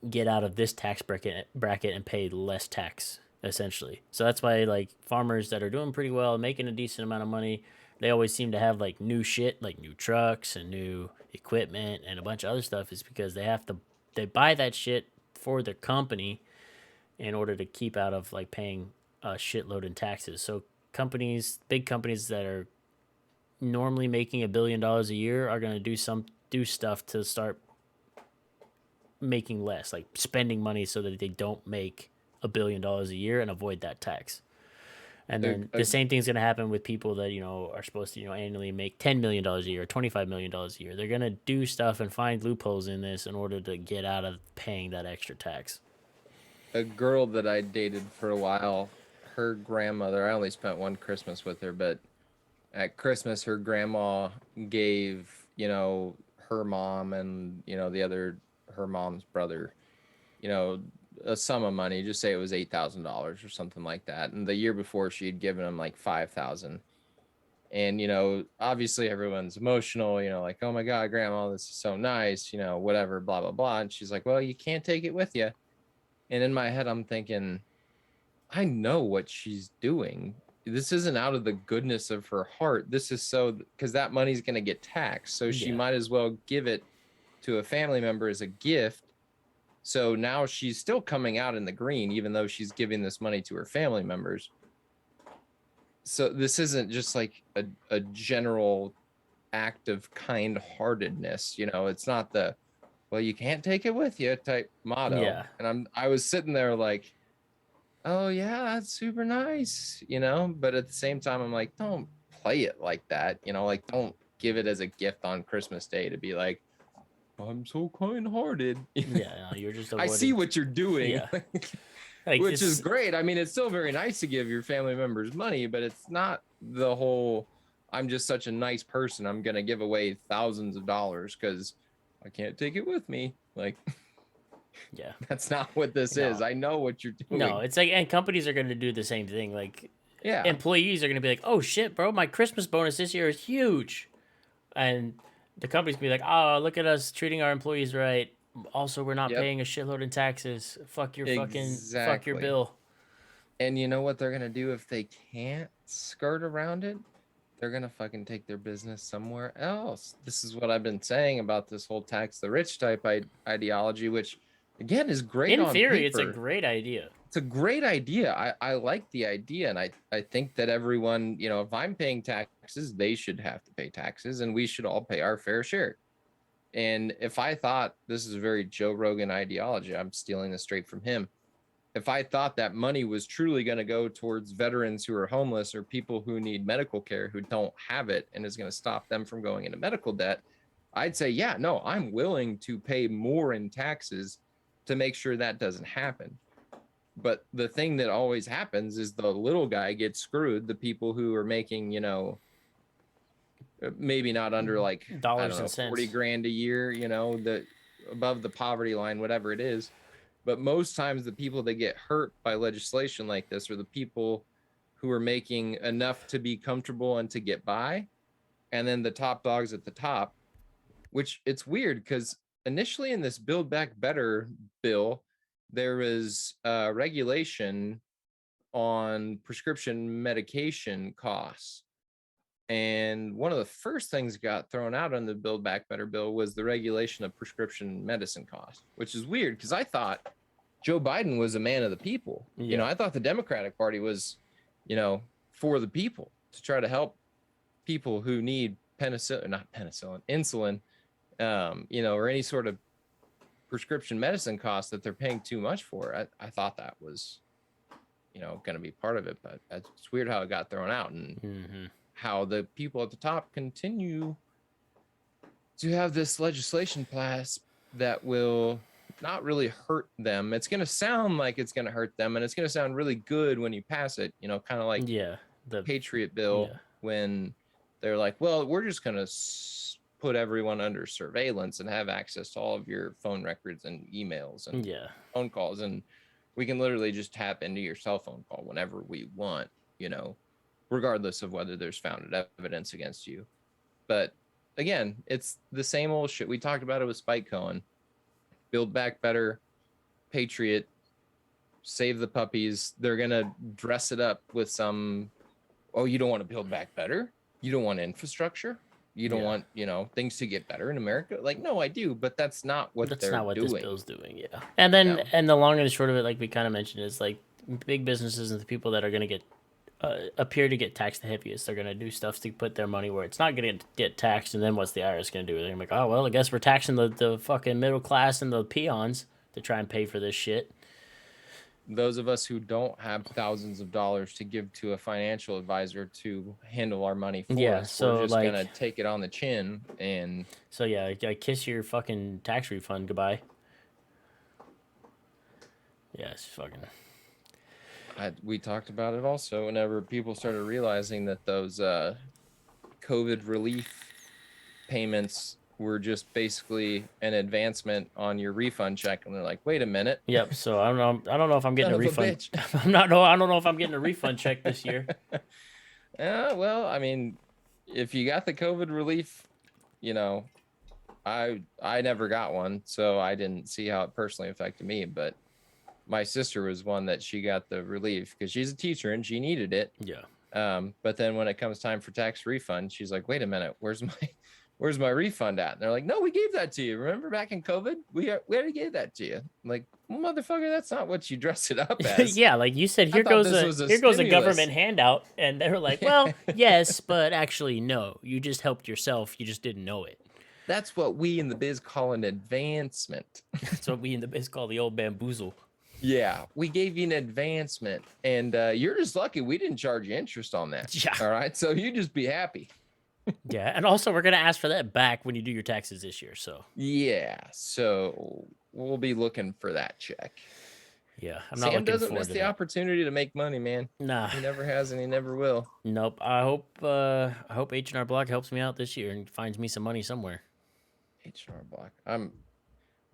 get out of this tax bracket and pay less tax, essentially. So that's why farmers that are doing pretty well, making a decent amount of money, they always seem to have new shit, like new trucks and new equipment and a bunch of other stuff, is because they buy that shit for their company in order to keep out of paying a shitload in taxes. So big companies that are normally making $1 billion a year are going to do stuff to start making less, like spending money so that they don't make $1 billion a year and avoid that tax. And A, then a, the same thing's gonna happen with people that are supposed to annually make $10 million a year or $25 million a year. They're gonna do stuff and find loopholes in this in order to get out of paying that extra tax. a girl that I dated for a while, her grandmother, I only spent one Christmas with her, but at Christmas, her grandma gave, her mom and, the other, her mom's brother, you know, a sum of money, just say it was $8,000 or something like that. And the year before, she had given him like 5,000. And, obviously everyone's emotional, like, oh my God, grandma, this is so nice, whatever, blah, blah, blah. And she's like, well, you can't take it with you. And in my head, I'm thinking, I know what she's doing. This isn't out of the goodness of her heart. This is so because that money's going to get taxed. So she Yeah. might as well give it to a family member as a gift. So now she's still coming out in the green, even though she's giving this money to her family members. So this isn't just like a general act of kind-heartedness. It's not the, well, you can't take it with you type motto. Yeah. And I was sitting there like, oh yeah, that's super nice, but at the same time I'm like, don't play it like that, like don't give it as a gift on Christmas Day to be like, I'm so kind-hearted. Yeah. No, you're just I see avoiding. what you're doing. Yeah. Like Which is it's great. I mean, it's still very nice to give your family members money, but it's not the whole, I'm just such a nice person, I'm gonna give away thousands of dollars because I can't take it with me. Like, yeah. that's not what this No. is. I know what you're No, doing. it's like, and companies are going to do the same thing. Like, Yeah. employees are going to be like, "Oh shit, bro, my Christmas bonus this year is huge," and the company's gonna be like, "Oh, look at us treating our employees right. Also, we're not Yep. paying a shitload in taxes. Fuck your Exactly. bill." And you know what they're gonna do if they can't skirt around it? They're gonna fucking take their business somewhere else. This is what I've been saying about this whole tax the rich type ideology, which again is great In on theory, it's a paper. great idea. It's a great idea. I like the idea, and I think that everyone, if I'm paying taxes, they should have to pay taxes, and we should all pay our fair share. And if I thought this is a very Joe Rogan ideology, I'm stealing this straight from him. If I thought that money was truly going to go towards veterans who are homeless or people who need medical care who don't have it and is going to stop them from going into medical debt, I'd say, yeah, no, I'm willing to pay more in taxes to make sure that doesn't happen. But the thing that always happens is the little guy gets screwed. The people who are making, maybe not under like, I Dollars don't and know, 40 cents. grand a year, the above the poverty line, whatever it is. But most times the people that get hurt by legislation like this are the people who are making enough to be comfortable and to get by. And then the top dogs at the top, which it's weird because initially in this Build Back Better bill, there was regulation on prescription medication costs. And one of the first things that got thrown out on the Build Back Better bill was the regulation of prescription medicine costs, which is weird because I thought Joe Biden was a man of the people. Yeah. I thought the Democratic Party was, for the people to try to help people who need insulin, or any sort of prescription medicine costs that they're paying too much for. I thought that was, going to be part of it, but it's weird how it got thrown out and how the people at the top continue to have this legislation passed that will not really hurt them. It's going to sound like it's going to hurt them, and it's going to sound really good when you pass it, kind of like the Patriot bill when they're like, well, we're just going to put everyone under surveillance and have access to all of your phone records and emails and phone calls, and we can literally just tap into your cell phone call whenever we want, regardless of whether there's founded evidence against you. But again, it's the same old shit. We talked about it with Spike Cohen. Build Back Better, Patriot, Save the Puppies. They're going to dress it up with some, oh, you don't want to build back better? You don't want infrastructure? You don't want, things to get better in America? Like, no, I do, but that's not what they're doing. That's not what this bill's doing, And then, and the long and the short of it, like we kind of mentioned, is like big businesses and the people that are going to get appear to get taxed the heaviest. They're gonna do stuff to put their money where it's not gonna get taxed, and then what's the IRS gonna do? They're gonna be like, oh well, I guess we're taxing the fucking middle class and the peons to try and pay for this shit. Those of us who don't have thousands of dollars to give to a financial advisor to handle our money for Yeah, us, so we're just like, gonna take it on the chin. And so yeah, I kiss your fucking tax refund goodbye. Yeah, it's fucking. we talked about it also whenever people started realizing that those COVID relief payments were just basically an advancement on your refund check, and they're like, wait a minute. Yep. So I don't know. I don't know if I'm getting Son a of a refund. bitch. I'm not. No, I don't know if I'm getting a refund check this year. Yeah, well, I mean, if you got the COVID relief, you know, I never got one, so I didn't see how it personally affected me. But my sister was one that she got the relief because she's a teacher and she needed it. Yeah. But then when it comes time for tax refund, she's like, wait a minute, where's my refund at? And they're like, no, we gave that to you. Remember back in COVID? We already gave that to you. I'm like, well, motherfucker, that's not what you dress it up as. Yeah, like you said, I here thought goes this was a here goes a stimulus. government handout, and they were like, well, yes, but actually no, you just helped yourself. You just didn't know it. That's what we in the biz call an advancement. That's what we in the biz call the old bamboozle. Yeah, we gave you an advancement, and you're just lucky we didn't charge you interest on that. Yeah. All right, so you just be happy. Yeah, and also we're gonna ask for that back when you do your taxes this year. So Yeah, so we'll be looking for that check. yeah, I'm not Sam looking doesn't forward miss to the that. opportunity to make money, man. Nah, He never has, and he never will. nope. I hope H&R Block helps me out this year and finds me some money somewhere. H&R Block.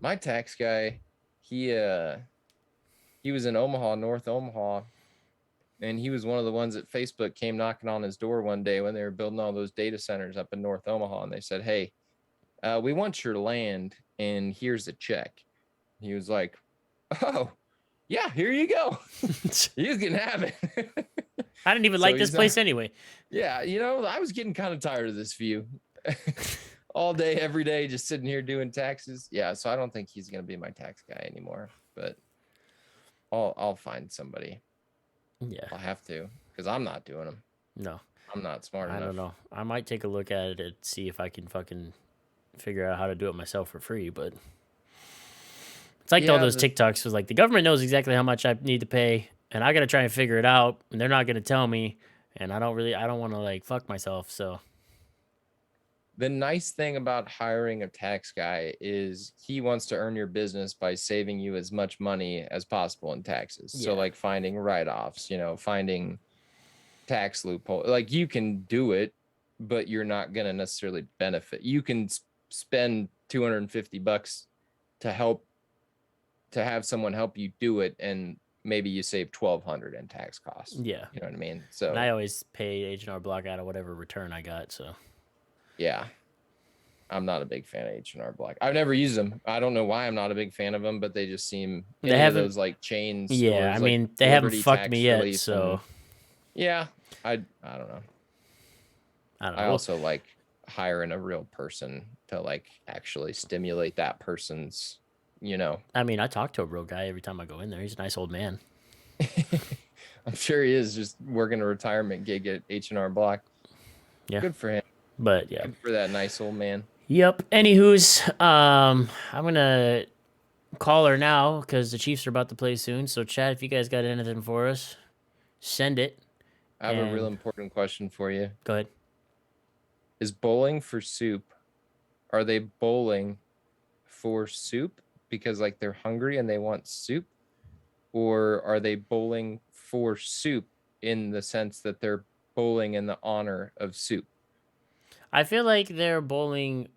My tax guy. He was in Omaha, North Omaha, and he was one of the ones that Facebook came knocking on his door one day when they were building all those data centers up in North Omaha, and they said, "Hey, we want your land, and here's a check." He was like, "Oh, yeah, here you go. You can have it." I didn't even So like this he's place not- anyway. Yeah, I was getting kind of tired of this view. All day, every day, just sitting here doing taxes. Yeah, so I don't think he's gonna be my tax guy anymore. But I'll find somebody. Yeah. I'll have to, because I'm not doing them. No. I'm not smart enough. I don't know. I might take a look at it and see if I can fucking figure out how to do it myself for free, but it's like all those TikToks was like the government knows exactly how much I need to pay and I got to try and figure it out and they're not going to tell me and I don't want to like fuck myself, so The nice thing about hiring a tax guy is he wants to earn your business by saving you as much money as possible in taxes. So Yeah. like finding write-offs, finding tax loophole. Like you can do it, but you're not going to necessarily benefit. You can spend $250 to have someone help you do it, and maybe you save $1,200 in tax costs. yeah. You know what I mean? So And I always pay H&R Block out of whatever return I got, so yeah, I'm not a big fan of H&R Block. I've never used them. I don't know why I'm not a big fan of them, but they just seem They haven't- those like chain stores. yeah, I mean, they haven't fucked me yet, so yeah, I don't know. I don't know. I also like hiring a real person to like actually stimulate that person's, I mean, I talk to a real guy every time I go in there. He's a nice old man. I'm sure he is just working a retirement gig at H&R Block. Yeah. Good for him. But yeah. Good for that nice old man. Yep. Anywho's, I'm gonna call her now because the Chiefs are about to play soon. So, Chad, if you guys got anything for us, send it. I have a real And- important question for you. Go ahead. Is bowling for soup? Are they bowling for soup because like they're hungry and they want soup? Or are they bowling for soup in the sense that they're bowling in the honor of soup? I feel like they're bowling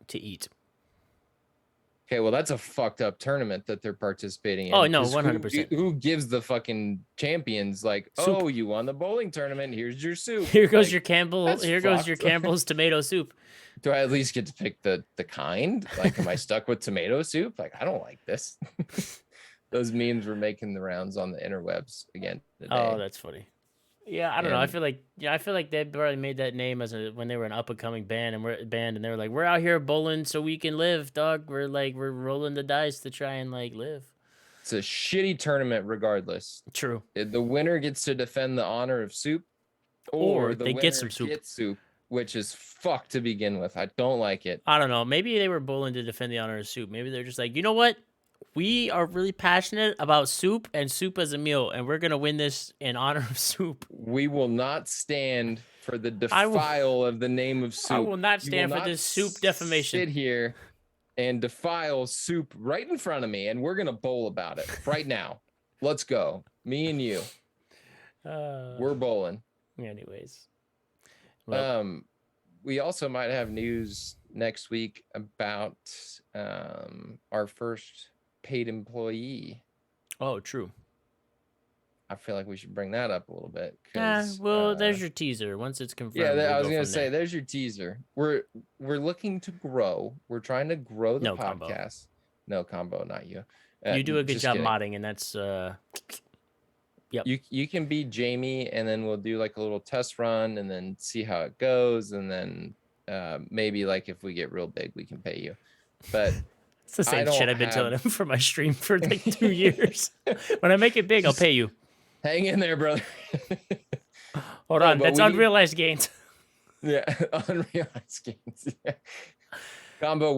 to eat. Okay, well, that's a fucked up tournament that they're participating in. Oh, no, 'cause 100%. Who gives the fucking champions like, Soup. oh, you won the bowling tournament, here's your soup. Here goes Like, your Campbell. that's Here goes your fucked. Campbell's tomato soup. Do I at least get to pick the kind? Like, am I stuck with tomato soup? Like, I don't like this. Those memes were making the rounds on the interwebs again today. Oh, that's funny. Yeah, I don't know. I And- feel like they probably made that name when they were an up and coming band and they were like, we're out here bowling so we can live, dog. We're rolling the dice to try and like live. It's a shitty tournament regardless. True. The winner gets to defend the honor of Soup, Or the they winner get some soup. gets Soup, which is fucked to begin with. I don't like it. I don't know. Maybe they were bullying to defend the honor of Soup. Maybe they're just like, you know what? We are really passionate about Soup and Soup as a meal, and we're gonna win this in honor of Soup. We will not stand for the defile of the name of Soup. I will not You stand will for not this Soup defamation. Sit here and defile Soup right in front of me, and we're gonna bowl about it right now. Let's go, me and you. We're bowling. Anyways, well, we also might have news next week about our first paid employee. Oh, true. I feel like we should bring that up a little bit. Well, there's your teaser. Once it's confirmed, Yeah, I was we'll gonna say, there's your teaser. We're looking to grow. We're trying to grow the podcast. No combo, not you. You do a good job modding, and that's yep. You can be Jamie, and then we'll do like a little test run, and then see how it goes, and then maybe like if we get real big, we can pay you. But it's the same shit I've been telling him for my stream for like 2 years. When I make it big, I'll pay you. Hang in there, brother. Hold on, that's unrealized gains. Yeah, unrealized gains. Yeah. Combo,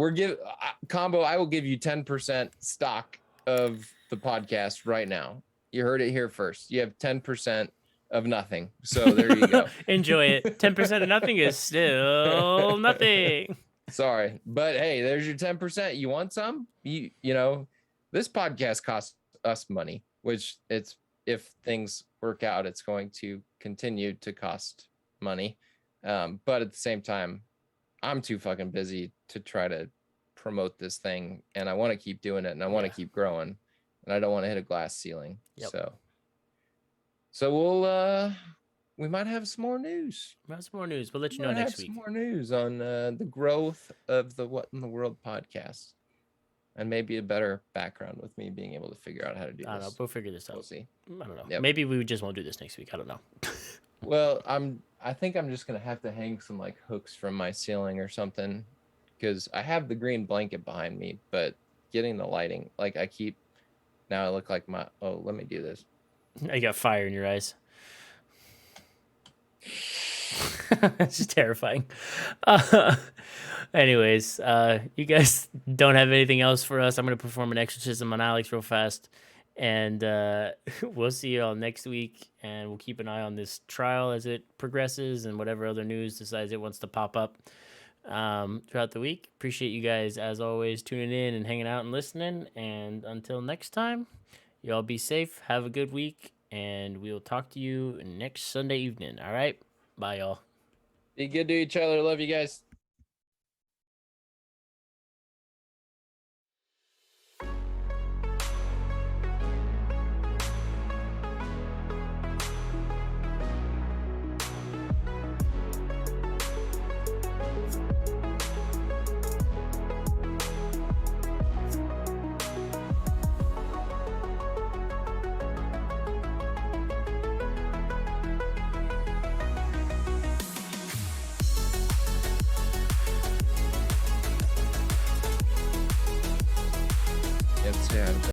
I will give you 10% stock of the podcast right now. You heard it here first. You have 10% of nothing. So there you go. Enjoy it. 10% of nothing is still nothing. Sorry, but hey, there's your 10%. You want some? You know, this podcast costs us money, which if things work out, it's going to continue to cost money. But at the same time, I'm too fucking busy to try to promote this thing, and I want to keep doing it, and I want to keep growing, and I don't want to hit a glass ceiling. Yep. So we might have some more news. We'll let you know next week. Some more news on the growth of the What in the World podcast, and maybe a better background with me being able to figure out how to do this. I don't know. We'll figure this out. We'll see. I don't know. Yep. Maybe we just won't do this next week. I don't know. Well, I think I'm just gonna have to hang some like hooks from my ceiling or something, because I have the green blanket behind me, but getting the lighting, like now I look like let me do this. You got fire in your eyes. It's just terrifying. Anyways, you guys don't have anything else for us. I'm going to perform an exorcism on Alex real fast. And we'll see you all next week. And we'll keep an eye on this trial as it progresses and whatever other news decides it wants to pop up throughout the week. Appreciate you guys, as always, tuning in and hanging out and listening. And until next time, y'all be safe. Have a good week. And we'll talk to you next Sunday evening. All right? Bye, y'all. Be good to each other. Love you guys.